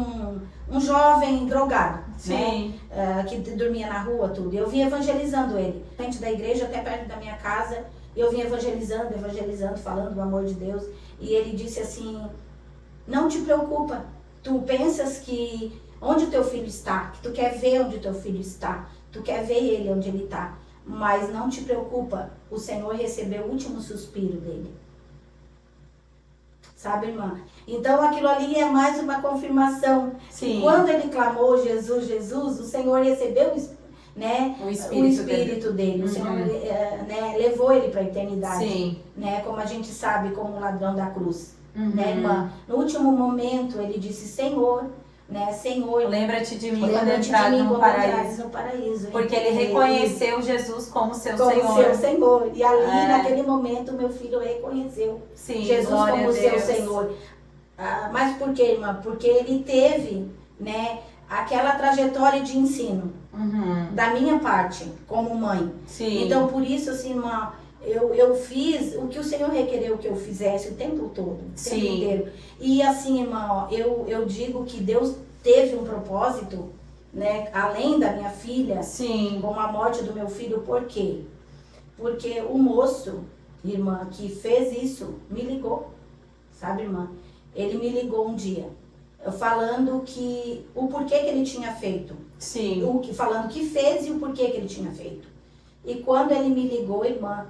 um jovem drogado, Sim. né? Que dormia na rua, tudo. Eu vim evangelizando ele, frente da igreja, até perto da minha casa. Eu vim evangelizando, falando do amor de Deus. E ele disse assim, não te preocupa. Tu pensas que onde o teu filho está, que tu quer ver onde o teu filho está, tu quer ver ele onde ele está, mas não te preocupa, o Senhor recebeu o último suspiro dele. Sabe, irmã? Então aquilo ali é mais uma confirmação. Sim. Quando ele clamou Jesus, Jesus, o Senhor recebeu, né, O o espírito dele. O Uhum. Senhor, né, levou ele para a eternidade. Sim. Né, como a gente sabe, como o ladrão da cruz. Uhum. Né, irmã? No último momento ele disse, Senhor, né, Senhor, Lembra-te de mim quando lembra-te de entrar mim no quando paraíso. entrares no paraíso. Porque ele reconheceu Jesus como seu como Senhor. seu Senhor. E ali, É. naquele momento, meu filho reconheceu Sim, Jesus glória como a seu Deus. Senhor. Mas por quê, irmã? Porque ele teve, né, aquela trajetória de ensino Uhum. da minha parte, como mãe. Sim. Então, por isso, assim, irmã, eu fiz o que o Senhor requereu que eu fizesse o tempo todo, o tempo Sim. inteiro. E assim, irmã, ó, eu digo que Deus teve um propósito, né, além da minha filha, Sim. com a morte do meu filho. Por quê? Porque o moço, irmã, que fez isso, me ligou, sabe, irmã? Ele me ligou um dia, falando que o porquê que ele tinha feito. Sim. Falando o que fez e o porquê que ele tinha feito. E quando ele me ligou, irmã,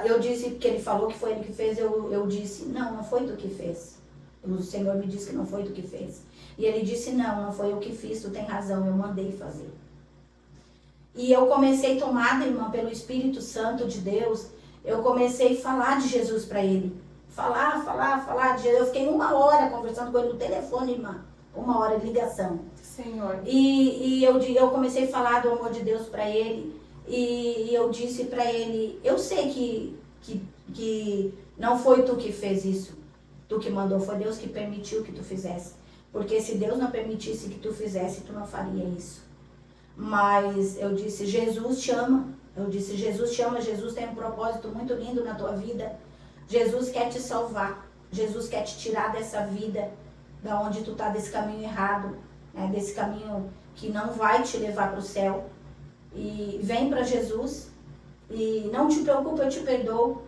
eu disse, porque ele falou que foi ele que fez, eu disse, não foi tu que fez. O Senhor me disse que não foi tu que fez. E ele disse, não foi eu que fiz, tu tem razão, eu mandei fazer. E eu comecei, tomada, irmã, pelo Espírito Santo de Deus, eu comecei a falar de Jesus para ele. Falar de Jesus. Eu fiquei 1 hora conversando com ele no telefone, irmã. 1 hora de ligação. Senhor. E eu comecei a falar do amor de Deus para ele. E eu disse para ele, eu sei que não foi tu que fez isso. Tu que mandou, foi Deus que permitiu que tu fizesse. Porque se Deus não permitisse que tu fizesse, tu não faria isso. Mas eu disse, Jesus te ama. Eu disse, Jesus te ama, Jesus tem um propósito muito lindo na tua vida. Jesus quer te salvar. Jesus quer te tirar dessa vida, da onde tu tá, desse caminho errado, né? Desse caminho que não vai te levar para o céu. E vem para Jesus. E não te preocupa, eu te perdoo.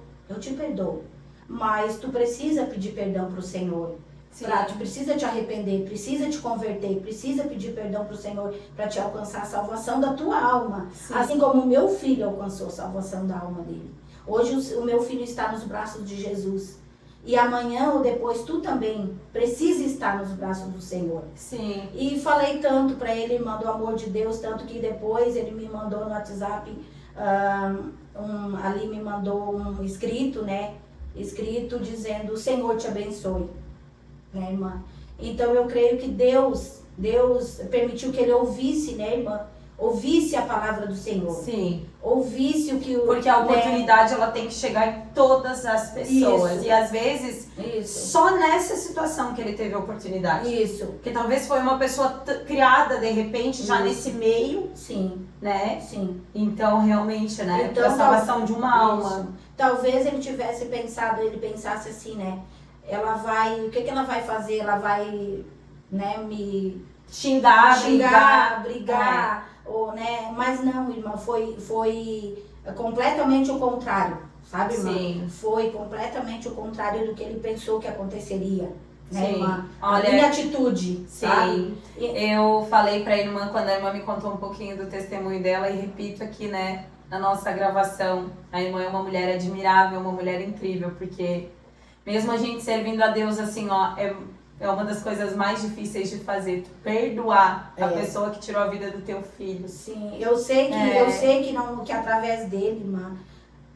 Mas tu precisa pedir perdão para o Senhor. Tu precisa te arrepender, precisa te converter, precisa pedir perdão para o Senhor para te alcançar a salvação da tua alma. Sim. Assim como o meu filho alcançou a salvação da alma dele. Hoje o meu filho está nos braços de Jesus. E amanhã ou depois tu também precisa estar nos braços do Senhor. Sim. E falei tanto para ele, irmã, do amor de Deus, tanto que depois ele me mandou no WhatsApp, ali me mandou um escrito, né? Escrito dizendo, o Senhor te abençoe. Né, irmã? Então eu creio que Deus permitiu que ele ouvisse, né, irmã? Ouvisse a palavra do Senhor. Sim. Ouvisse o que... Porque a oportunidade, ela tem que chegar em todas as pessoas. Isso. E às vezes, só nessa situação que ele teve a oportunidade. Isso. Porque talvez foi uma pessoa criada, de repente, já nesse meio. Sim. Né? Sim. Então, realmente, né? Então, a salvação de uma alma. Talvez ele tivesse pensado, ele pensasse assim, né? O que ela vai fazer? Ela vai, né, me xingar, brigar, ou, né? Mas não, irmã, foi completamente o contrário, sabe, irmã? Sim. Foi completamente o contrário do que ele pensou que aconteceria, né, Sim. irmã? Olha, a minha atitude, sim. sabe? Eu falei pra irmã, quando a irmã me contou um pouquinho do testemunho dela, e repito aqui, né, na nossa gravação, a irmã é uma mulher admirável, uma mulher incrível, porque mesmo a gente servindo a Deus assim, ó, é uma das coisas mais difíceis de fazer, tu perdoar a pessoa que tirou a vida do teu filho. Sim, eu sei que através dele, irmã,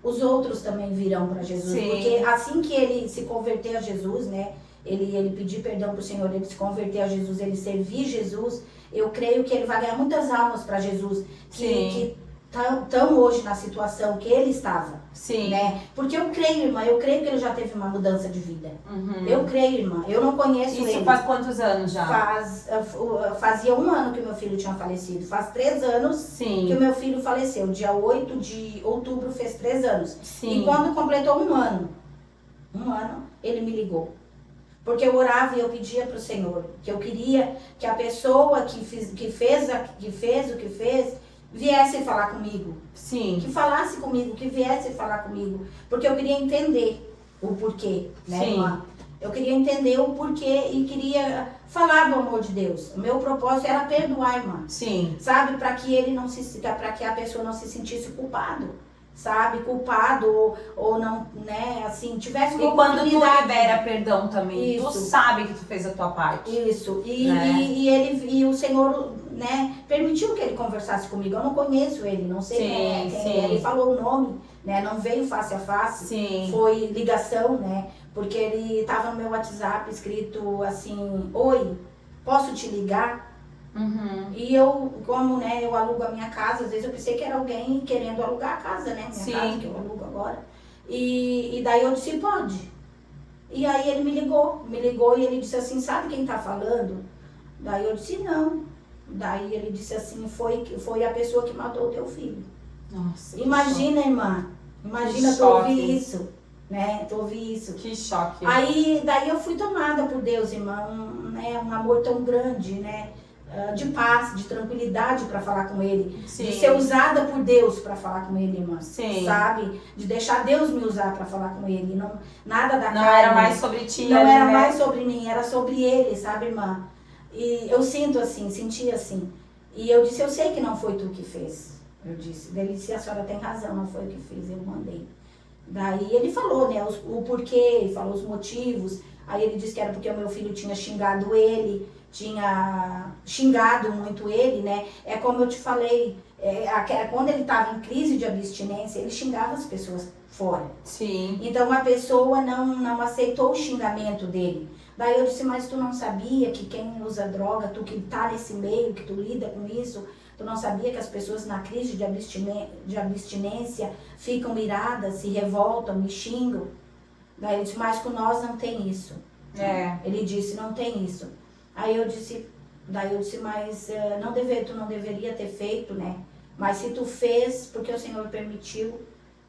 os outros também virão para Jesus. Sim. Porque assim que ele se converter a Jesus, né, ele pedir perdão pro Senhor, ele se converter a Jesus, ele servir Jesus, eu creio que ele vai ganhar muitas almas para Jesus, que estão hoje na situação que ele estava. Sim. Né? Porque eu creio, irmã, que ele já teve uma mudança de vida. Uhum. Eu creio, irmã, eu não conheço ele. Isso faz quantos anos já? Fazia 1 ano que meu filho tinha falecido. Faz 3 anos Sim. que o meu filho faleceu. Dia 8 de outubro fez 3 anos. Sim. E quando completou 1 ano, ele me ligou. Porque eu orava e eu pedia para o Senhor, que eu queria que a pessoa que fez o que fez, viesse falar comigo. Sim. Que falasse comigo, que viesse falar comigo. Porque eu queria entender o porquê, né, Sim. irmã? Eu queria entender o porquê e queria falar do amor de Deus. O meu propósito era perdoar, irmã. Sim. Sabe? Para que a pessoa não se sentisse culpado. Sabe? Culpado ou não, né, assim, tivesse uma oportunidade. E quando tu libera perdão também, Isso. tu sabe que tu fez a tua parte. Isso. Né? E o Senhor, né, permitiu que ele conversasse comigo. Eu não conheço ele, não sei quem é. Ele falou o nome, né, não veio face a face. Sim. Foi ligação, né, porque ele estava no meu WhatsApp escrito assim, oi, posso te ligar? Uhum. E eu, como, né, eu alugo a minha casa, às vezes eu pensei que era alguém querendo alugar a casa, né, minha casa que eu alugo agora. E daí eu disse, pode. E aí ele me ligou e ele disse assim, sabe quem tá falando? Daí eu disse, não. Daí ele disse assim, foi a pessoa que matou o teu filho. Nossa, imagina, irmã, imagina tu ouvir isso, né, tu ouvir isso. Que choque. Aí, daí eu fui tomada por Deus, irmã, um amor tão grande, né, de paz, de tranquilidade para falar com ele. Sim. De ser usada por Deus para falar com ele, irmã. Sim. Sabe? De deixar Deus me usar para falar com ele. Não, nada da não carne. Era mais sobre ti. Não era mais sobre mim, era sobre ele, sabe, irmã? E eu sinto assim, senti assim. E eu disse, eu sei que não foi tu que fez. Eu disse, daí ele disse, a senhora tem razão, não foi eu que fiz, eu mandei. Daí ele falou, né, o porquê, falou os motivos. Aí ele disse que era porque o meu filho tinha xingado ele, tinha xingado muito ele, né? É como eu te falei, quando ele estava em crise de abstinência, ele xingava as pessoas fora. Sim. Então a pessoa não aceitou o xingamento dele. Daí eu disse, mas tu não sabia que quem usa droga, tu que tá nesse meio, que tu lida com isso, tu não sabia que as pessoas na crise de abstinência ficam iradas, se revoltam, me xingam? Daí eu disse, mas com nós não tem isso. Ele disse, não tem isso. Aí eu disse, mas tu não deveria ter feito, né? Mas se tu fez, porque o Senhor permitiu,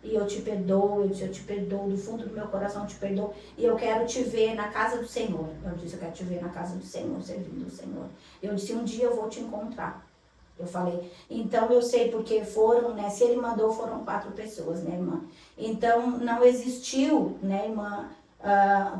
e eu te perdoo, eu te perdoo, do fundo do meu coração eu te perdoo, e eu quero te ver na casa do Senhor. Eu disse, eu quero te ver na casa do Senhor, servindo o Senhor. Eu disse, um dia eu vou te encontrar. Eu falei, então eu sei porque foram, né, se ele mandou, foram 4 pessoas, né, irmã? Então não existiu, né, irmã,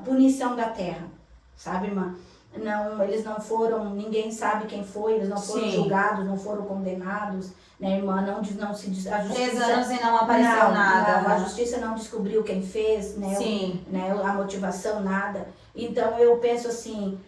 punição da terra, sabe, irmã? Não, eles não foram, ninguém sabe quem foi, eles não foram julgados, não foram condenados, né, irmã? Não se a justiça, 3 anos e não apareceu nada. Não, a justiça não descobriu quem fez, né? Sim. A motivação, nada. Então eu penso assim,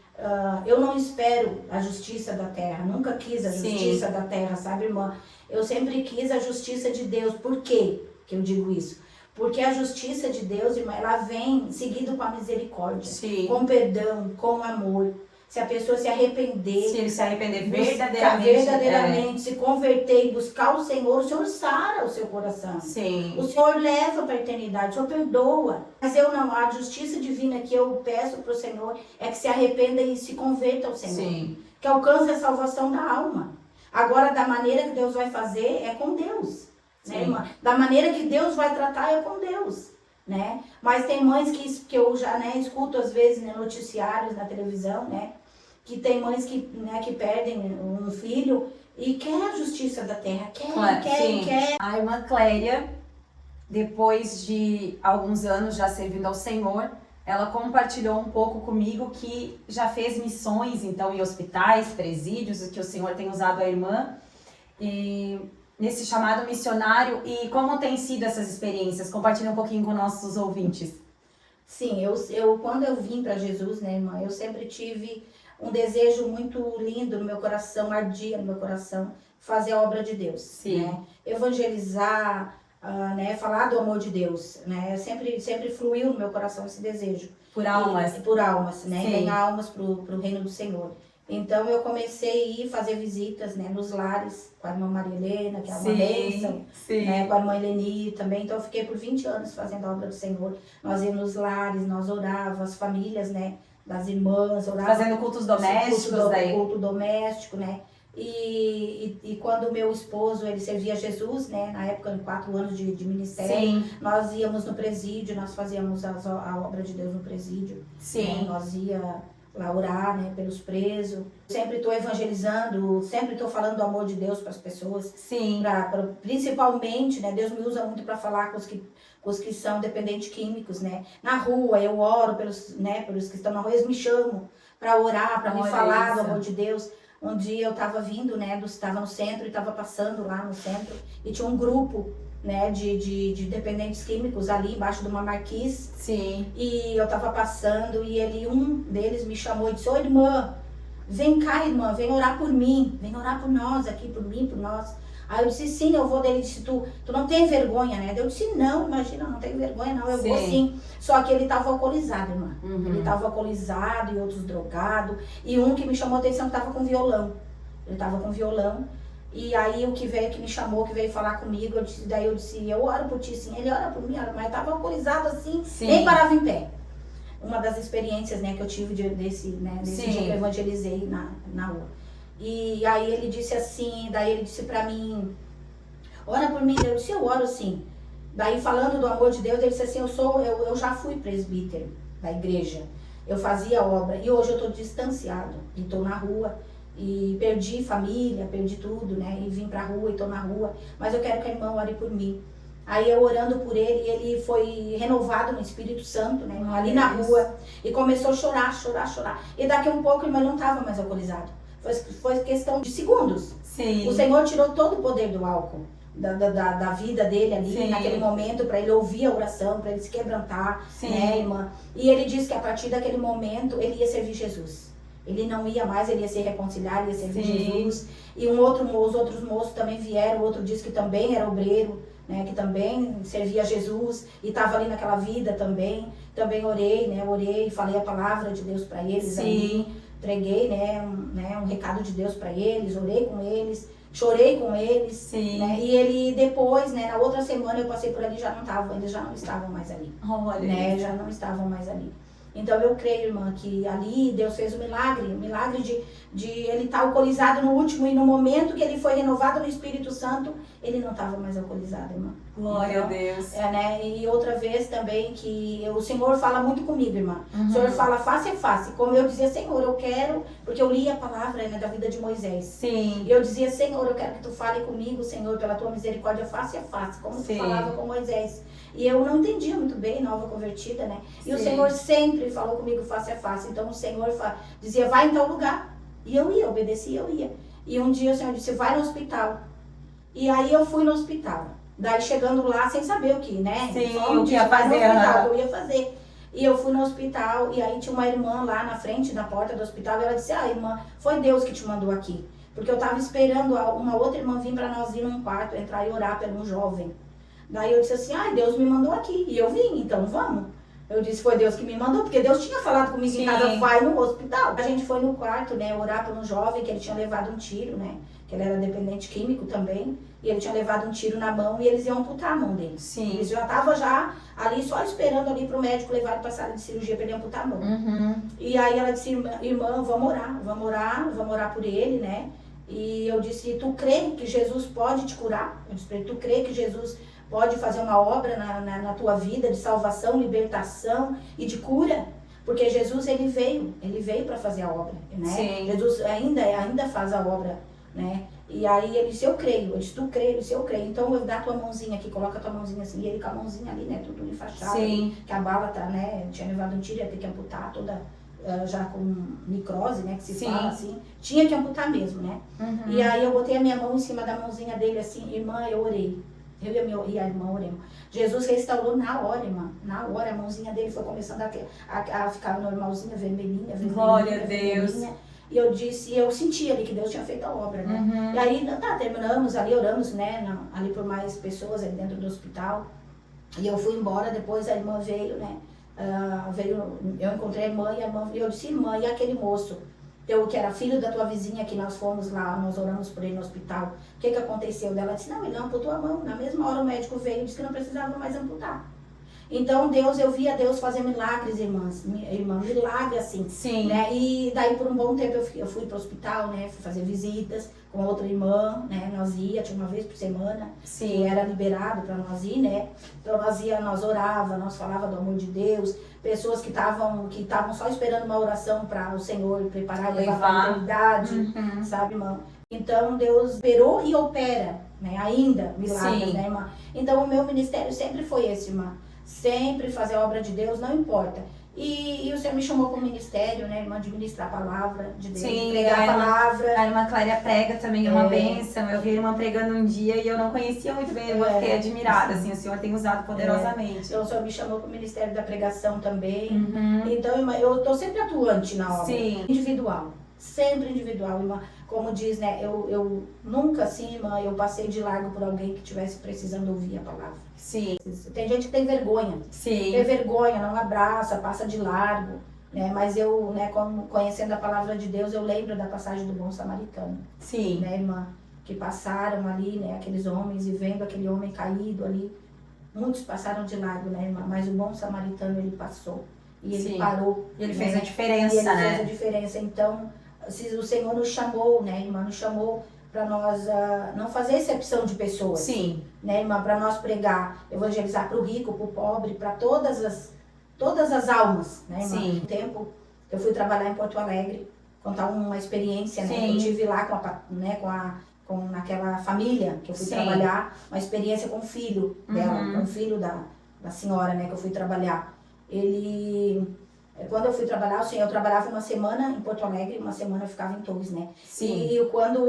eu não espero a justiça da terra, nunca quis a justiça da terra, sabe, irmã? Eu sempre quis a justiça de Deus. Por quê que eu digo isso? Porque a justiça de Deus, irmã, ela vem seguido com a misericórdia, com perdão, com amor. Se a pessoa se arrepender, se ele se arrepender verdadeiramente, se converter e buscar o Senhor sara o seu coração. Sim. O Senhor leva para a eternidade, o Senhor perdoa. Mas a justiça divina que eu peço para o Senhor é que se arrependa e se converta ao Senhor. Sim. Que alcance a salvação da alma. Agora, da maneira que Deus vai fazer, é com Deus. Né, irmã? Da maneira que Deus vai tratar, é com Deus. Né? Mas tem mães que eu já, né, escuto às vezes, né, noticiários na televisão, né? Que tem mães que perdem um filho e quer a justiça da terra, quer. A irmã Cléria, depois de alguns anos já servindo ao Senhor, ela compartilhou um pouco comigo que já fez missões, então, em hospitais, presídios, que o Senhor tem usado a irmã, e nesse chamado missionário. E como tem sido essas experiências? Compartilha um pouquinho com nossos ouvintes. Sim, eu quando eu vim para Jesus, né, irmã, eu sempre tive um desejo muito lindo no meu coração, ardia no meu coração, fazer a obra de Deus. Sim. Né? Evangelizar, né, falar do amor de Deus, né? Sempre fluiu no meu coração esse desejo. Por almas. Por almas, né? Sim. Ganhar almas pro reino do Senhor. Então eu comecei a ir fazer visitas, né, nos lares com a irmã Maria Helena, que é uma bênção, né, com a irmã Eleni também. Então eu fiquei por 20 anos fazendo a obra do Senhor. Nós íamos nos lares, nós orávamos, as famílias, né, das irmãs, orávamos. Fazendo cultos domésticos daí. Culto doméstico, né. E quando o meu esposo, ele servia a Jesus, né, na época de 4 anos de ministério, Sim. nós íamos no presídio, nós fazíamos a obra de Deus no presídio. Sim. Né, nós ia lá orar, né, pelos presos. Sempre estou evangelizando, sempre estou falando do amor de Deus para as pessoas. Sim. Principalmente, né, Deus me usa muito para falar com os que são dependentes químicos, né. Na rua, eu oro pelos que estão na rua, eles me chamam para orar, para me falar do amor de Deus. Um dia eu estava vindo, né, estava no centro e estava passando lá no centro e tinha um grupo, né, de dependentes químicos ali embaixo de uma marquise. Sim. E eu tava passando e um deles me chamou e disse: "Ô irmã, vem cá, irmã, vem orar por mim, vem orar por nós aqui, por mim, por nós." Aí eu disse: "Sim, eu vou." Dele disse: tu não tem vergonha, né?" Eu disse: "Não, imagina, não tenho vergonha não, eu vou sim." Só que ele tava alcoolizado, irmã. Uhum. Ele tava alcoolizado e outros drogados. E um que me chamou a atenção tava com violão. Ele tava com violão. E aí o que me chamou, que veio falar comigo, daí eu disse: "Eu oro por ti, sim." Ele ora por mim, mas eu tava alcoolizado assim, nem parava em pé. Uma das experiências, né, que eu tive desse dia que eu evangelizei na rua. E aí ele disse assim, daí ele disse pra mim: "Ora por mim." Eu disse: "Eu oro sim." Daí falando do amor de Deus, ele disse assim: eu já fui presbítero da igreja, eu fazia obra e hoje eu tô distanciado e tô na rua. E perdi família, perdi tudo, né? E vim pra rua e tô na rua. Mas eu quero que a irmã ore por mim. Aí eu orando por ele, ele foi renovado no Espírito Santo, né, irmã, ali na rua. E começou a chorar, chorar, chorar. E daqui a um pouco, irmã, ele não estava mais alcoolizado. Foi questão de segundos. Sim. O Senhor tirou todo o poder do álcool. Da vida dele ali, Sim. naquele momento, para ele ouvir a oração, para ele se quebrantar, Sim. né, irmã? E ele disse que a partir daquele momento ele ia servir Jesus. Ele não ia mais, ele ia se reconciliar, ele ia servir Sim. Jesus. E os outros moços também vieram, o outro disse que também era obreiro, né, que também servia Jesus e estava ali naquela vida também. Também orei, né, falei a palavra de Deus para eles. Sim. Ali, entreguei, um recado de Deus para eles, orei com eles. Chorei com eles. Sim. Né? E ele depois, né, na outra semana eu passei por ali, eles já não estavam mais ali. Olha. Né? Já não estavam mais ali. Então eu creio, irmã, que ali Deus fez um milagre de ele estar alcoolizado no último, e no momento que ele foi renovado no Espírito Santo, ele não estava mais alcoolizado, irmã. Glória então, a Deus. Né? E outra vez também que o Senhor fala muito comigo, irmã. Uhum. O Senhor fala face a face. Como eu dizia, Senhor, eu quero, porque eu li a palavra, né, da vida de Moisés. Sim. E eu dizia, Senhor, eu quero que tu fale comigo, Senhor, pela tua misericórdia face a face, como Sim. tu falava com Moisés. E eu não entendia muito bem, nova convertida, né? E Sim. o Senhor sempre falou comigo face a face. Então o Senhor dizia, vai em tal lugar. E eu ia, obedecia, eu ia. E um dia o Senhor disse, vai no hospital. E aí eu fui no hospital. Daí chegando lá, sem saber o que, né? Sim, só o que ia fazer. Eu ia fazer. E eu fui no hospital, e aí tinha uma irmã lá na frente, na porta do hospital, e ela disse, irmã, foi Deus que te mandou aqui. Porque eu tava esperando uma outra irmã vir para nós ir num quarto, entrar e orar pelo um jovem. Daí eu disse assim, Deus me mandou aqui. E eu vim, então vamos. Eu disse, foi Deus que me mandou, porque Deus tinha falado comigo Sim. em casa, vai no hospital. A gente foi no quarto, né, orar por um jovem que ele tinha levado um tiro, né, que ele era dependente químico também, e ele tinha levado um tiro na mão e eles iam amputar a mão dele. Sim. Eles já estavam ali só esperando ali pro médico levar ele pra sala de cirurgia para ele amputar a mão. Uhum. E aí ela disse, irmã, vamos orar por ele, né. E eu disse, tu crê que Jesus pode te curar? Eu disse pra ele, tu crê que Jesus pode fazer uma obra na tua vida de salvação, libertação e de cura? Porque Jesus, ele veio para fazer a obra, né? Sim. Jesus ainda faz a obra, né? E aí ele disse, eu creio. Eu disse, tu crê? Eu disse, eu creio. Então eu dá a tua mãozinha aqui, coloca a tua mãozinha assim. E ele com a mãozinha ali, né? Tudo enfaixado. Sim. Que a bala tá, né? Tinha levado um tiro, ia ter que amputar toda, já com necrose, né? Que se Sim. fala assim. Tinha que amputar mesmo, né? Uhum. E aí eu botei a minha mão em cima da mãozinha dele assim, irmã, eu orei. Eu e a irmã oremos. Jesus restaurou na hora, irmã. Na hora, a mãozinha dele foi começando a ficar normalzinha, vermelhinha. Glória a Deus. E eu disse, eu senti ali que Deus tinha feito a obra, né? Uhum. E aí, terminamos ali, oramos, né? Ali por mais pessoas ali dentro do hospital. E eu fui embora, depois a irmã veio, né? Eu encontrei a irmã e eu disse, irmã, e aquele moço? Que era filho da tua vizinha, que nós fomos lá, nós oramos por ele no hospital. O que aconteceu? Ela disse, não, ele não amputou a mão. Na mesma hora o médico veio e disse que não precisava mais amputar. Então eu via Deus fazer milagres, irmã, milagre assim. Sim. Né? E daí por um bom tempo eu fui para o hospital, né? Fui fazer visitas com outra irmã, né? Nós tinha uma vez por semana. Sim. Que era liberado para nós ir, né? Então nós orava, nós falava do amor de Deus. Pessoas que estavam só esperando uma oração para o Senhor preparar e levar para a eternidade, Uhum. sabe, irmã? Então Deus operou e opera, né? Ainda milagres, Sim. né, irmã? Então o meu ministério sempre foi esse, irmã. Sempre fazer a obra de Deus, não importa. E o Senhor me chamou para o ministério, né, irmã, de ministrar a palavra de Deus, Sim, de pregar a palavra. A irmã Clélia prega também, é uma bênção. Eu vi a irmã pregando um dia e eu não conhecia muito bem, eu fiquei admirada, assim, o Senhor tem usado poderosamente. Então o Senhor me chamou para o ministério da pregação também. Uhum. Então, irmã, eu estou sempre atuante na obra. Sim. Individual. Sempre individual, irmã. Como diz, né, eu nunca, assim, irmã, eu passei de largo por alguém que estivesse precisando ouvir a palavra. Sim. Tem gente que tem vergonha. Sim. Tem vergonha, não abraça, passa de largo. Né? Mas eu, né, conhecendo a palavra de Deus, eu lembro da passagem do bom samaritano. Sim. Né, irmã? Que passaram ali, né, aqueles homens, e vendo aquele homem caído ali. Muitos passaram de largo, né, irmã? Mas o bom samaritano, ele passou. E ele Sim. parou. Ele né? fez a diferença, e ele né? fez a diferença. Então, se o Senhor nos chamou, né, irmã? Nos chamou para nós não fazer exceção de pessoas. Sim. Né, irmã? Para nós pregar, evangelizar para o rico, para o pobre, para todas as almas, né, irmã? Sim. Um tempo, eu fui trabalhar em Porto Alegre, contar uma experiência, né, que eu Sim. tive lá com naquela família que eu fui Sim. trabalhar, uma experiência com o filho dela, com o filho da senhora, né, que eu fui trabalhar. Quando eu fui trabalhar, assim, eu trabalhava uma semana em Porto Alegre, uma semana eu ficava em Torres, né? Sim. E quando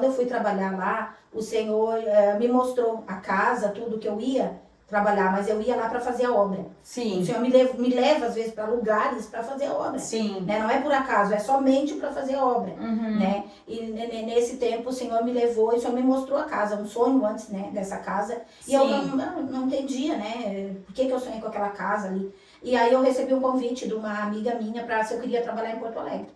eu fui trabalhar lá, o Senhor me mostrou a casa, tudo que eu ia trabalhar, mas eu ia lá para fazer a obra. Sim. O Senhor me leva às vezes para lugares para fazer a obra. Sim. Né? Não é por acaso, é somente para fazer a obra. Né? E nesse tempo o Senhor me levou e o Senhor me mostrou a casa, um sonho antes, né, dessa casa. E eu não entendia, né, por que eu sonhei com aquela casa ali. E aí eu recebi um convite de uma amiga minha para se eu queria trabalhar em Porto Alegre.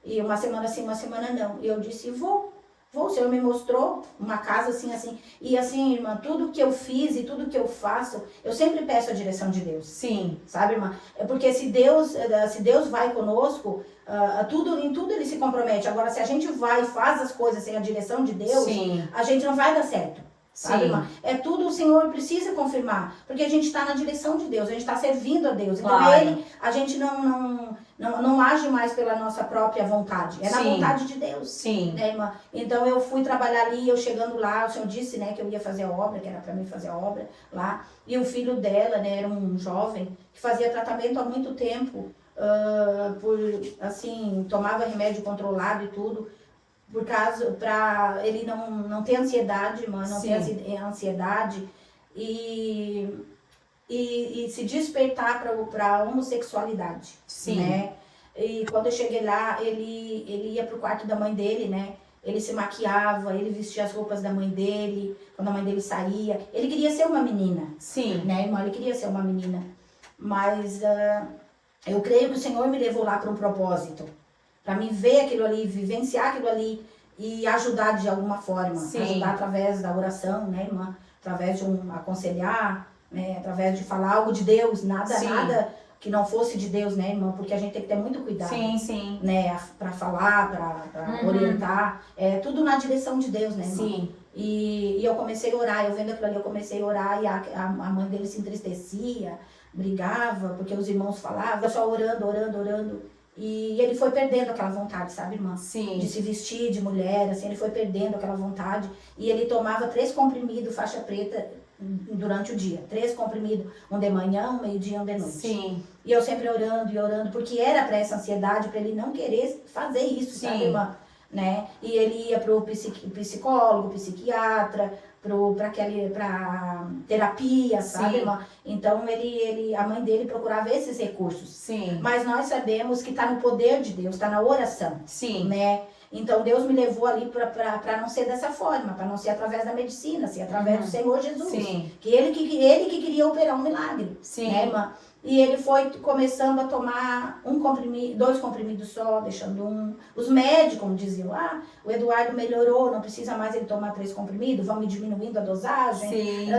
E uma semana sim, uma semana não. E eu disse, vou. O Senhor me mostrou uma casa assim. E assim, irmã, tudo que eu fiz e tudo que eu faço, eu sempre peço a direção de Deus. Sim. Sabe, irmã? É porque se Deus vai conosco, em tudo ele se compromete. Agora, se a gente vai e faz as coisas sem a direção de Deus, Sim. a gente não vai dar certo. Sabe, Sim. irmã? É tudo o Senhor precisa confirmar. Porque a gente está na direção de Deus, a gente está servindo a Deus. Então, Claro. a gente não age mais pela nossa própria vontade. É na Sim. vontade de Deus. Sim. Né, irmã? Então, eu fui trabalhar ali, eu chegando lá, o Senhor disse, né, que eu ia fazer a obra, que era para mim fazer a obra lá. E o filho dela, né, era um jovem que fazia tratamento há muito tempo. Tomava remédio controlado e tudo. Pra ele não ter ansiedade, irmã, não ter ansiedade e se despertar para a homossexualidade. Sim. Né? E quando eu cheguei lá, ele ia pro quarto da mãe dele, né? Ele se maquiava, ele vestia as roupas da mãe dele, quando a mãe dele saía. Ele queria ser uma menina. Sim. Né, irmã? Ele queria ser uma menina. Mas eu creio que o Senhor me levou lá para um propósito. Para mim ver aquilo ali, vivenciar aquilo ali e ajudar de alguma forma. Sim. Ajudar através da oração, né, irmã? Através de aconselhar, né? Através de falar algo de Deus. Nada que não fosse de Deus, né, irmã? Porque a gente tem que ter muito cuidado. Sim. Né? Para falar, para orientar. É tudo na direção de Deus, né, irmã? Sim. E eu comecei a orar. Eu vendo aquilo ali, eu comecei a orar. E a mãe dele se entristecia, brigava, porque os irmãos falavam. Eu só orando. E ele foi perdendo aquela vontade, sabe, irmã? Sim. De se vestir de mulher, assim, ele foi perdendo aquela vontade. E ele tomava 3 comprimidos, faixa preta, durante o dia. 3 comprimidos, um de manhã, um meio-dia, um de noite. Sim. E eu sempre orando, porque era para essa ansiedade, para ele não querer fazer isso, sabe, irmã? Né? E ele ia pro psicólogo, psiquiatra, pra terapia, sabe, irmã? Então a mãe dele procurava esses recursos. Sim. Mas nós sabemos que está no poder de Deus, está na oração. Sim. Né? Então Deus me levou ali para não ser dessa forma, para não ser através da medicina, ser através do Senhor Jesus. Sim. Que ele que queria operar um milagre. Sim. Né, irmã? E ele foi começando a tomar 2 comprimidos só, deixando um. Os médicos diziam, o Eduardo melhorou, não precisa mais ele tomar 3 comprimidos, vamos diminuindo a dosagem. Sim.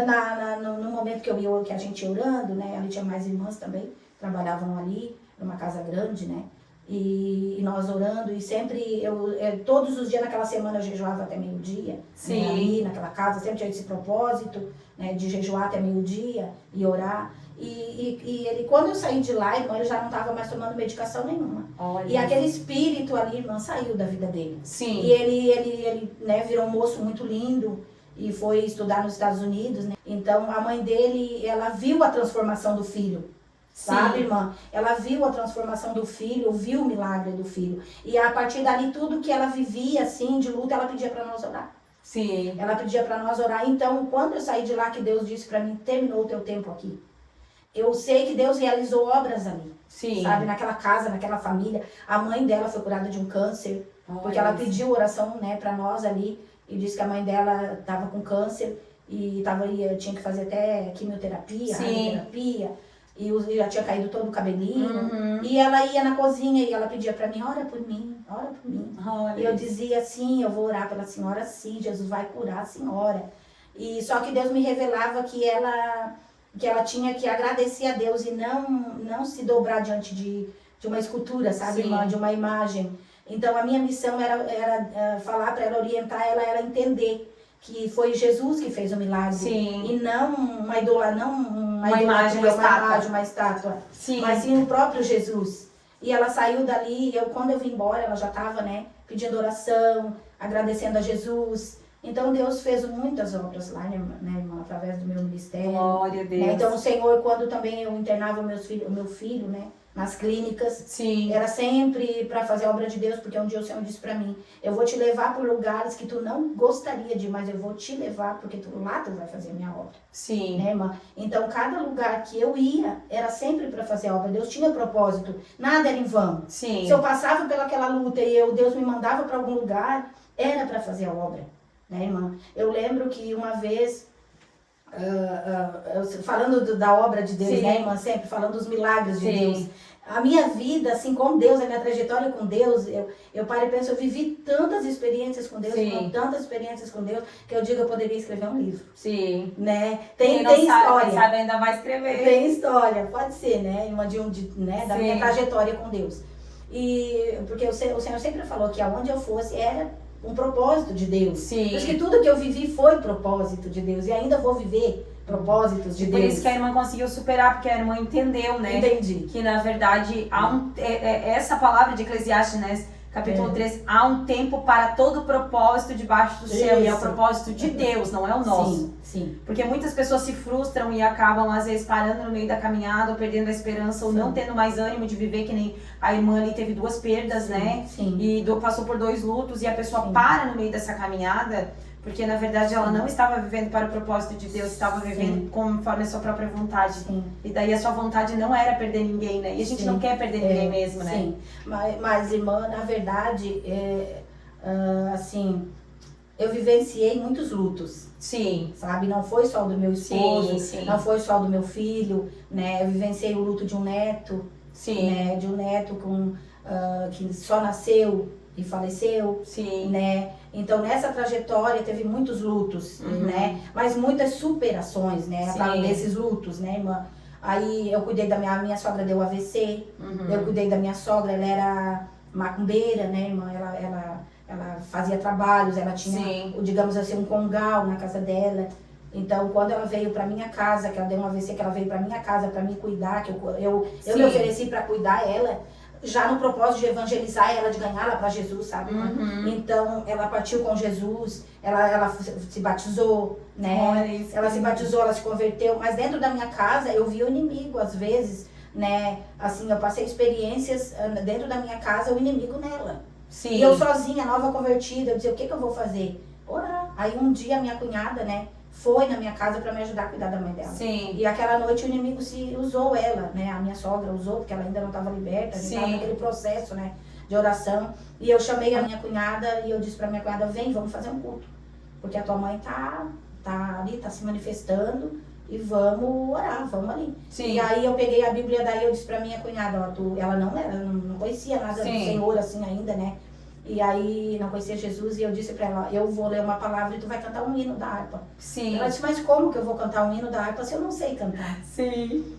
No momento que a gente ia orando, né, ali tinha mais irmãs também, trabalhavam ali, numa casa grande, né, e nós orando, e sempre, todos os dias naquela semana eu jejuava até meio-dia, né, ali naquela casa, sempre tinha esse propósito, né, de jejuar até meio-dia e orar. E ele, quando eu saí de lá, irmã, ele já não estava mais tomando medicação nenhuma. Olha. E aquele espírito ali, irmã, saiu da vida dele. Sim. E ele né, virou um moço muito lindo e foi estudar nos Estados Unidos, né? Então, a mãe dele, ela viu a transformação do filho. Sabe, irmã? Ela viu a transformação do filho, viu o milagre do filho. E a partir dali, tudo que ela vivia, assim, de luta, ela pedia para nós orar. Sim. Ela pedia para nós orar. Então, quando eu saí de lá, que Deus disse para mim, terminou o teu tempo aqui. Eu sei que Deus realizou obras ali. Sim. Sabe, naquela casa, naquela família. A mãe dela foi curada de um câncer. Porque ela pediu oração, né, para nós ali. E disse que a mãe dela estava com câncer. E tinha que fazer até quimioterapia, radioterapia. E já tinha caído todo o cabelinho. E ela ia na cozinha e ela pedia para mim, ora por mim. Olha. E eu dizia assim, eu vou orar pela senhora sim, Jesus vai curar a senhora. E só que Deus me revelava que ela tinha que agradecer a Deus e não se dobrar diante de uma escultura, sabe, irmã? De uma imagem. Então a minha missão era falar para ela, orientar ela entender que foi Jesus que fez o milagre. Sim. E não uma imagem, uma estátua. Sim. Mas sim o próprio Jesus. E ela saiu dali, quando eu vim embora, ela já estava, né, pedindo oração, agradecendo a Jesus, Então Deus fez muitas obras lá, né, irmã, através do meu ministério. Glória a Deus. Né? Então o Senhor, quando também eu internava o meu filho, né, nas clínicas, Sim. era sempre para fazer a obra de Deus, porque um dia o Senhor disse para mim, eu vou te levar por lugares que tu não gostaria de ir, mas eu vou te levar, porque lá tu vai fazer a minha obra. Sim. Né, irmã? Então cada lugar que eu ia, era sempre para fazer a obra. Deus tinha propósito, nada era em vão. Sim. Se eu passava pelaquela luta e Deus me mandava para algum lugar, era para fazer a obra. Né, irmã? Eu lembro que uma vez, falando da obra de Deus, né, irmã? Sempre falando dos milagres de Deus. A minha vida, assim, com Deus, a minha trajetória com Deus, eu paro e penso, eu vivi tantas experiências com Deus, tantas experiências com Deus, que eu digo, eu poderia escrever um livro. Sim. Né? Tem sabe, história. Quem sabe ainda vai escrever. Tem história, pode ser, né? Uma né? Da minha trajetória com Deus. E porque o Senhor sempre falou que aonde eu fosse era um propósito de Deus. Sim. Por isso que tudo que eu vivi foi propósito de Deus. E ainda vou viver propósitos de Deus. Por isso que a irmã conseguiu superar, porque a irmã entendeu, né? Entendi. Que na verdade há essa palavra de Eclesiastes, né? Capítulo 3, há um tempo para todo propósito debaixo do céu. E é o propósito de Deus, não é o nosso. Sim, sim. Porque muitas pessoas se frustram e acabam, às vezes, parando no meio da caminhada, ou perdendo a esperança, ou não tendo mais ânimo de viver, que nem a irmã ali teve 2 perdas, né? Sim. E passou por 2 lutos, e a pessoa para no meio dessa caminhada, porque na verdade ela não estava vivendo para o propósito de Deus, estava vivendo conforme a sua própria vontade. Sim. E daí a sua vontade não era perder ninguém, né? E a gente não quer perder ninguém mesmo, né? Sim. Mas irmã, na verdade, assim, eu vivenciei muitos lutos. Sim. Sabe? Não foi só o do meu esposo, sim. não foi só o do meu filho, né? Eu vivenciei o luto de um neto, né? De um neto que só nasceu e faleceu, né? Então nessa trajetória teve muitos lutos, né? Mas muitas superações, né? Desses lutos, né, irmã? Aí eu cuidei da minha sogra deu AVC, eu cuidei da minha sogra, ela era macumbeira, né, irmã? Ela fazia trabalhos, ela tinha, digamos assim, um congal na casa dela. Então, quando ela veio pra minha casa, que ela deu um AVC, que ela veio pra minha casa pra me cuidar, que eu me ofereci pra cuidar ela, já no propósito de evangelizar ela, de ganhar ela pra Jesus, sabe? Então, ela partiu com Jesus, ela se batizou, né? Ela se batizou, ela se converteu, mas dentro da minha casa eu vi o inimigo, às vezes, né? Assim, eu passei experiências dentro da minha casa, o inimigo nela. E eu sozinha, nova convertida, eu dizia, o que eu vou fazer? Orar. Aí um dia a minha cunhada, né, foi na minha casa para me ajudar a cuidar da mãe dela. E aquela noite o inimigo usou ela, né, a minha sogra usou, porque ela ainda não estava liberta, a gente estava naquele processo, né, de oração. E eu chamei a minha cunhada e eu disse para minha cunhada, vem, vamos fazer um culto. Porque a tua mãe tá ali, tá se manifestando e vamos orar, vamos ali. E aí eu peguei a Bíblia, daí eu disse pra minha cunhada, ó, ela não conhecia nada do Senhor assim ainda, né? E aí não conhecia Jesus e eu disse pra ela, eu vou ler uma palavra e tu vai cantar um hino da harpa. Ela disse, mas como que eu vou cantar um hino da harpa se eu não sei cantar?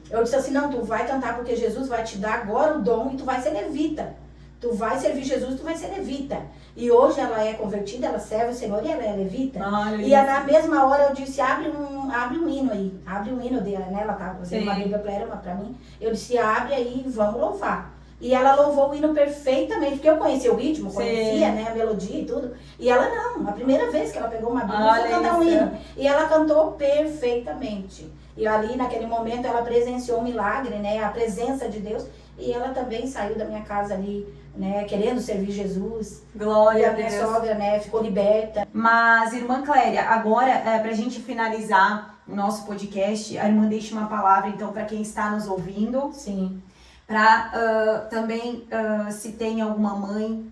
Eu disse assim, não, tu vai cantar porque Jesus vai te dar agora o dom e tu vai ser levita. Tu vai servir Jesus, tu vai ser levita. E hoje ela é convertida, ela serve o Senhor e ela é levita. E na mesma hora eu disse, abre um hino aí. Abre um hino dela, né? Ela estava fazendo uma Bíblia pra mim. Eu disse, abre aí, vamos louvar. E ela louvou o hino perfeitamente, porque eu conhecia o ritmo, conhecia, né, a melodia e tudo. E ela não, a primeira vez que ela pegou uma Bíblia foi cantar um hino. E ela cantou perfeitamente. E ali, naquele momento, ela presenciou um milagre, né, a presença de Deus. E ela também saiu da minha casa ali, né, querendo servir Jesus. Glória a Deus. E a minha sogra, né, ficou liberta. Mas, irmã Cléria, agora, pra gente finalizar o nosso podcast, a irmã deixa uma palavra, então, para quem está nos ouvindo. Para também, se tem alguma mãe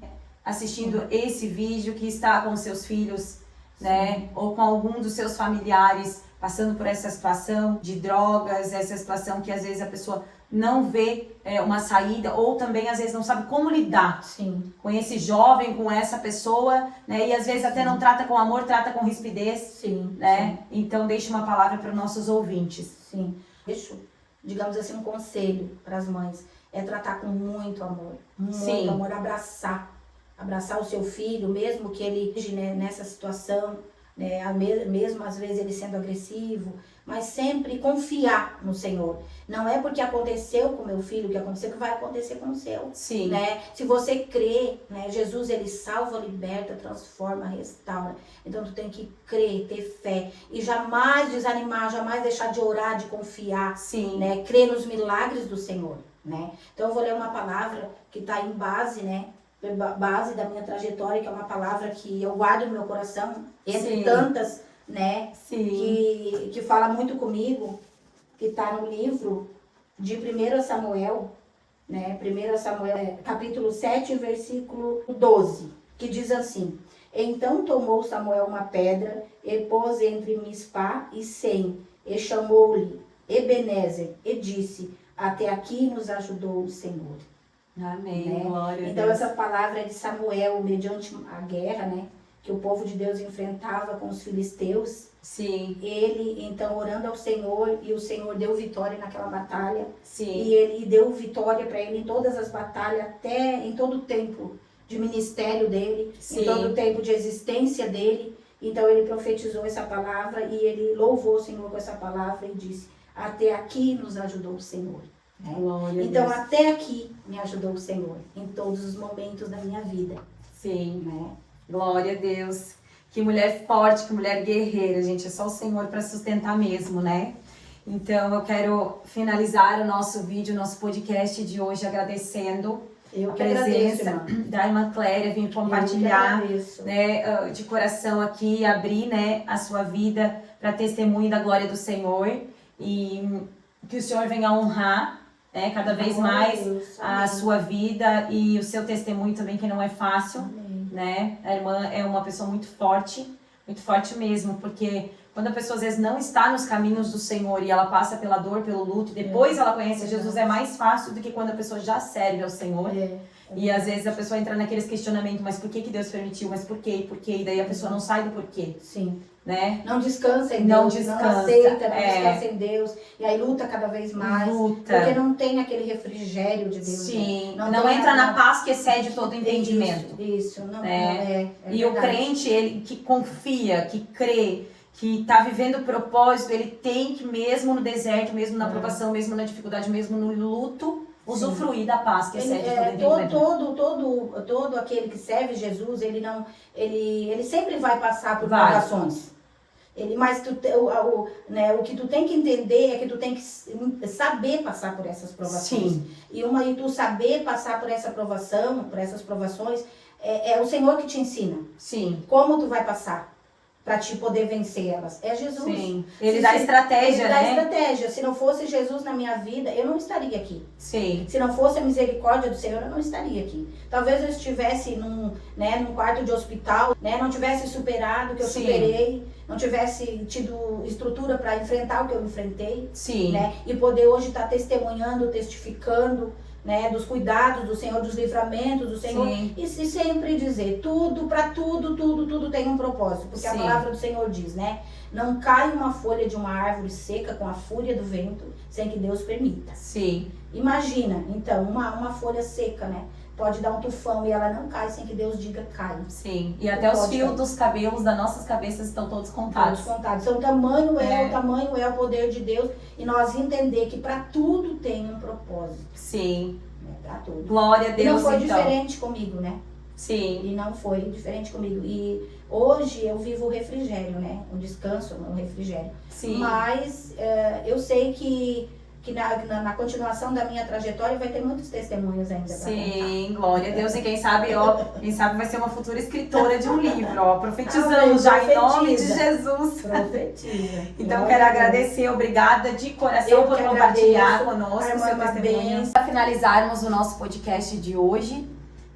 assistindo esse vídeo que está com seus filhos, né, ou com algum dos seus familiares passando por essa situação de drogas, essa situação que às vezes a pessoa não vê uma saída, ou também às vezes não sabe como lidar com esse jovem, com essa pessoa, né, e às vezes até não trata com amor, trata com rispidez, né? Então deixa uma palavra para os nossos ouvintes. Deixo, digamos assim, um conselho para as mães, é tratar com muito amor, amor, abraçar o seu filho, mesmo que ele esteja, né, nessa situação, né? Mesmo às vezes ele sendo agressivo, mas sempre confiar no Senhor. Não é porque aconteceu com meu filho que aconteceu que vai acontecer com o seu. Sim. Né? Se você crê, né? Jesus ele salva, liberta, transforma, restaura. Então tu tem que crer, ter fé e jamais desanimar, jamais deixar de orar, de confiar. Sim. Né? Crer nos milagres do Senhor. Né? Então eu vou ler uma palavra que está em base, né? Base da minha trajetória, que é uma palavra que eu guardo no meu coração, entre Sim. tantas, né? Sim. Que fala muito comigo, que está no livro de 1 Samuel, né? 1 Samuel, capítulo 7, versículo 12, que diz assim: Então tomou Samuel uma pedra e pôs entre Mispá e Sem, e chamou-lhe Ebenezer, e disse: Até aqui nos ajudou o Senhor. Amém, Né? glória a Então Deus. essa palavra é de Samuel, mediante a guerra, né? Que o povo de Deus enfrentava com os filisteus. Sim. Ele, então, orando ao Senhor, e o Senhor deu vitória naquela batalha. Sim. E ele deu vitória para ele em todas as batalhas, até em todo o tempo de ministério dele, Sim. em todo o tempo de existência dele. Então ele profetizou essa palavra e ele louvou o Senhor com essa palavra e disse: Até aqui nos ajudou o Senhor. Né? Glória Então a Deus. até aqui me ajudou o Senhor, em todos os momentos da minha vida. Sim. Né? Glória a Deus. Que mulher forte, que mulher guerreira, gente. É só o Senhor para sustentar mesmo, né? Então eu quero finalizar o nosso vídeo, o nosso podcast de hoje agradecendo Eu a que agradeço, presença irmã. da irmã Cléria, vir Eu que compartilhar, agradeço. né, de coração aqui, abrir, né, a sua vida para testemunho da glória do Senhor e que o Senhor venha honrar, né, cada vez Glória a mais Deus. a Amém. sua vida e o seu testemunho também, que não é fácil. Amém. Né? A irmã é uma pessoa muito forte mesmo, porque quando a pessoa às vezes não está nos caminhos do Senhor e ela passa pela dor, pelo luto, e depois ela conhece Jesus, é mais fácil do que quando a pessoa já serve ao Senhor. E às vezes a pessoa entra naqueles questionamentos, mas por que Deus permitiu? Mas por quê? Por quê? E daí a pessoa não sai do porquê, Sim. né? Não descansa em Não Deus, descansa, não aceita, não é. descansa em Deus. E aí luta cada vez mais. Luta. Porque não tem aquele refrigério de Deus. Sim, Né? não tem entra na a- paz que excede todo entendimento. Isso, não É. é E o verdade. crente, ele que confia, que crê, que está vivendo o propósito, ele tem que, mesmo no deserto, mesmo na provação, mesmo na dificuldade, mesmo no luto, usufruir da paz que excede todo entendimento. Todo aquele que serve Jesus, ele sempre vai passar por Vai. provações. Mas o que tu tem que entender é que tu tem que saber passar por essas provações. Sim. E tu saber passar por essa provação, por essas provações, é o Senhor que te ensina. Sim. Como tu vai passar para te poder vencer elas? É Jesus. Sim. Ele dá estratégia, Ele dá né? estratégia. Se não fosse Jesus na minha vida, eu não estaria aqui. Sim. Se não fosse a misericórdia do Senhor, eu não estaria aqui. Talvez eu estivesse num quarto de hospital, né? Não tivesse superado o que eu Sim. superei, não tivesse tido estrutura para enfrentar o que eu enfrentei, Sim. né? E poder hoje estar testemunhando, testificando, né? Dos cuidados do Senhor, dos livramentos do Senhor. Sim. E sempre dizer, tudo tem um propósito. Porque a Sim. palavra do Senhor diz, né? Não cai uma folha de uma árvore seca com a fúria do vento, sem que Deus permita. Sim. Imagina, então, uma folha seca, né? Pode dar um tufão e ela não cai sem que Deus diga cai. Sim. E até os Pode fios cair. dos cabelos das nossas cabeças estão todos Todos contados. contados. Então, o tamanho é o poder de Deus. E nós entender que para tudo tem um propósito. Sim. Né? Para tudo. Glória a E não Deus, foi então. diferente comigo, né? Sim. E não foi diferente comigo. E hoje eu vivo o refrigério, né? O descanso, o refrigério. Sim. Mas eu sei que na continuação da minha trajetória vai ter muitos testemunhos ainda para contar. Sim, glória a Deus. E quem sabe vai ser uma futura escritora de um livro, ó. Profetizando Amém, já em nome de profetiza. Jesus. Profetiza. Então, Glória quero a Deus. agradecer, obrigada de coração Eu por que compartilhar agradeço. conosco A o irmã seu é uma testemunho. bênção. Para finalizarmos o nosso podcast de hoje,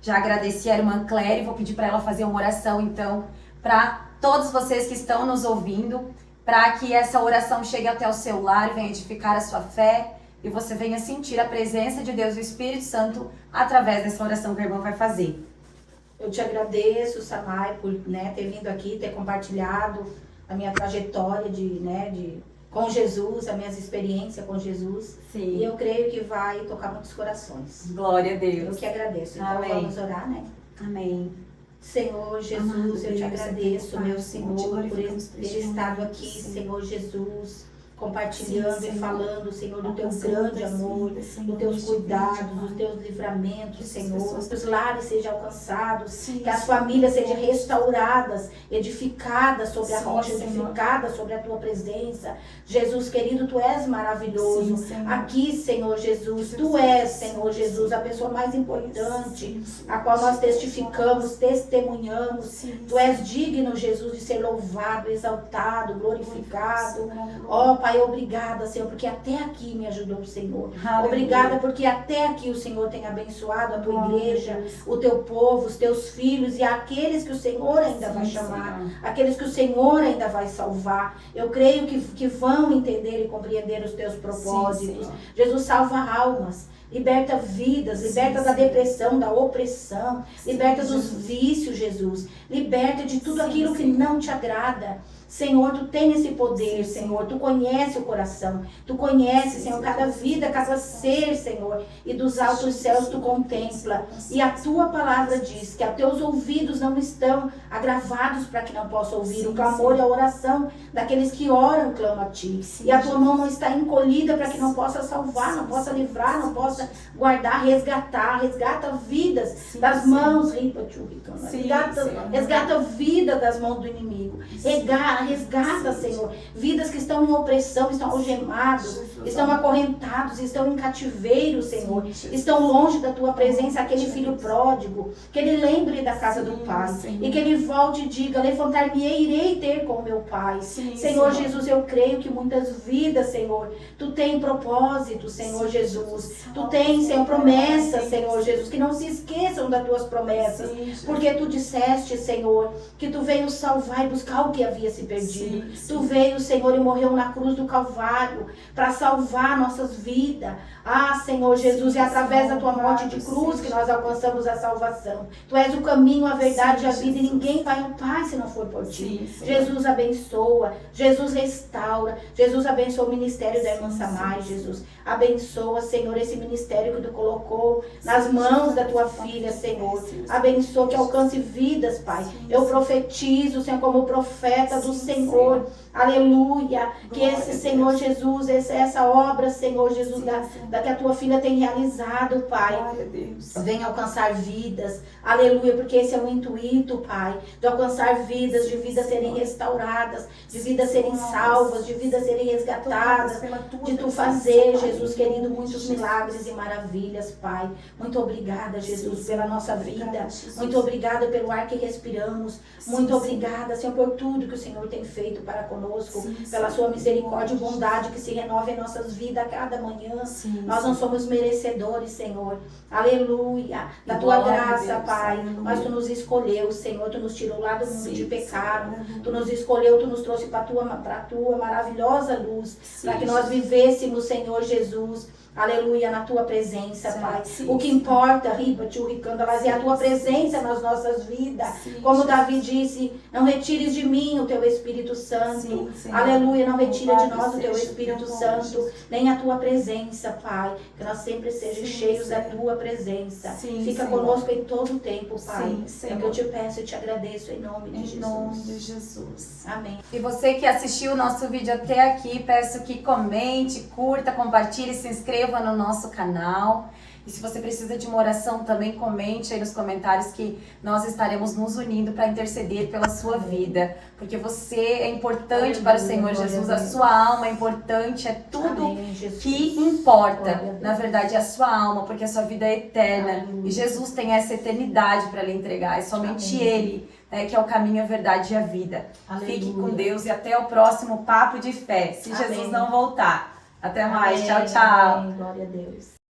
já agradeci a irmã Cléria, vou pedir para ela fazer uma oração, então, para todos vocês que estão nos ouvindo, para que essa oração chegue até o seu lar, venha edificar a sua fé e você venha sentir a presença de Deus, o Espírito Santo, através dessa oração que a irmã vai fazer. Eu te agradeço, Samay, por ter vindo aqui, ter compartilhado a minha trajetória com Jesus, as minhas experiências com Jesus. Sim. E eu creio que vai tocar muitos corações. Glória a Eu Deus. que agradeço. Então Amém. vamos orar, né? Amém. Senhor Jesus, eu te agradeço, meu Senhor, por ter estado aqui, Senhor Jesus, compartilhando e falando, Senhor, do teu grande amor, dos teus cuidados, dos teus livramentos, Senhor. Que os lares sejam alcançados, que as famílias sejam restauradas, edificadas sobre a rocha, edificadas sobre a tua presença. Jesus querido, tu és maravilhoso. Aqui, Senhor Jesus, tu és, Senhor Jesus, a pessoa mais importante, a qual nós testificamos, testemunhamos. Tu és digno, Jesus, de ser louvado, exaltado, glorificado. Ó, Pai, obrigada, Senhor, porque até aqui me ajudou o Senhor. Aleluia. Obrigada porque até aqui o Senhor tem abençoado a tua igreja, o teu povo, os teus filhos e aqueles que o Senhor ainda vai chamar, aqueles que o Senhor ainda vai salvar. Eu creio que vão entender e compreender os teus propósitos. Jesus, salva almas. Liberta vidas, liberta da depressão, da opressão, liberta dos vícios, Jesus. Liberta de tudo aquilo que não te agrada. Senhor, tu tem esse poder, Senhor, tu conhece o coração, tu conhece, Senhor, cada vida, cada ser, Senhor, e dos altos céus tu contempla, e a tua palavra diz que a teus ouvidos não estão agravados para que não possa ouvir o clamor e a oração daqueles que oram, clamam a ti, e a tua mão não está encolhida para que não possa salvar, não possa livrar, não possa guardar, resgata vidas das mãos, resgata vida das mãos do inimigo, resgata, Senhor, vidas que estão em opressão, estão algemados, estão acorrentados, estão em cativeiro, Senhor, estão longe da tua presença, aquele filho pródigo, que ele lembre da casa do Pai, e que ele volte e diga, levantar-me-ei, irei ter com meu Pai. Senhor Jesus, eu creio que muitas vidas, Senhor, tu tem propósito, Senhor Jesus, tu tens, Senhor, promessas, Senhor Jesus, que não se esqueçam das tuas promessas, porque tu disseste, Senhor, que tu veio salvar e buscar o que havia se perdido. Tu veio, Senhor, e morreu na cruz do Calvário para salvar nossas vidas. Ah, Senhor Jesus, é através da tua morte de cruz que nós alcançamos a salvação. Tu és o caminho, a verdade e a vida, e ninguém vai ao Pai se não for por ti. Jesus abençoa, Jesus restaura, Jesus abençoa o ministério da irmã Samai, Jesus. Abençoa, Senhor, esse ministério que tu colocou nas mãos da tua filha, Senhor. Abençoa, que alcance vidas, Pai. Eu profetizo, Senhor, como profeta do Senhor. Aleluia. Que esse, Senhor Jesus, essa obra, Senhor Jesus, da que a tua filha tem realizado, Pai, venha alcançar vidas. Aleluia, porque esse é o intuito, Pai, de alcançar vidas, de vidas serem restauradas, de vidas serem salvas, de vidas serem resgatadas, de tu fazer, Jesus querido, muitos milagres e maravilhas, Pai. Muito obrigada, Jesus, pela nossa vida. Muito obrigada pelo ar que respiramos. Muito obrigada, Senhor, por tudo que o Senhor tem feito para conosco, pela sua misericórdia e bondade que se renova em nossas vidas a cada manhã. Nós não somos merecedores, Senhor. Aleluia. Da tua graça, Pai. Mas tu nos escolheu, Senhor. Tu nos tirou lá do mundo de pecado. Tu nos escolheu, tu nos trouxe para a tua maravilhosa luz. Para que nós vivêssemos, Senhor Jesus. Aleluia, na tua presença, Pai. O que importa, é a tua presença nas nossas vidas. Como Davi disse, não retires de mim o teu Espírito Santo. Aleluia, não retira de nós o teu Espírito Santo, nem a tua presença, Pai. Que nós sempre sejamos cheios da tua presença. Fica conosco em todo o tempo, Pai. É o que eu te peço e te agradeço em nome de Jesus. Em nome de Jesus. Amém. E você que assistiu o nosso vídeo até aqui, peço que comente, curta, compartilhe, se inscreva no nosso canal. E se você precisa de uma oração, também comente aí nos comentários que nós estaremos nos unindo para interceder pela sua vida. Porque você é importante para o Senhor Jesus, a sua alma é importante, é tudo que importa. Na verdade, é a sua alma, porque a sua vida é eterna. E Jesus tem essa eternidade para lhe entregar. É somente Ele, né, que é o caminho, a verdade e a vida. Fique com Deus e até o próximo Papo de Fé, se Jesus não voltar. Até mais. Tchau, tchau. Amém. Glória a Deus.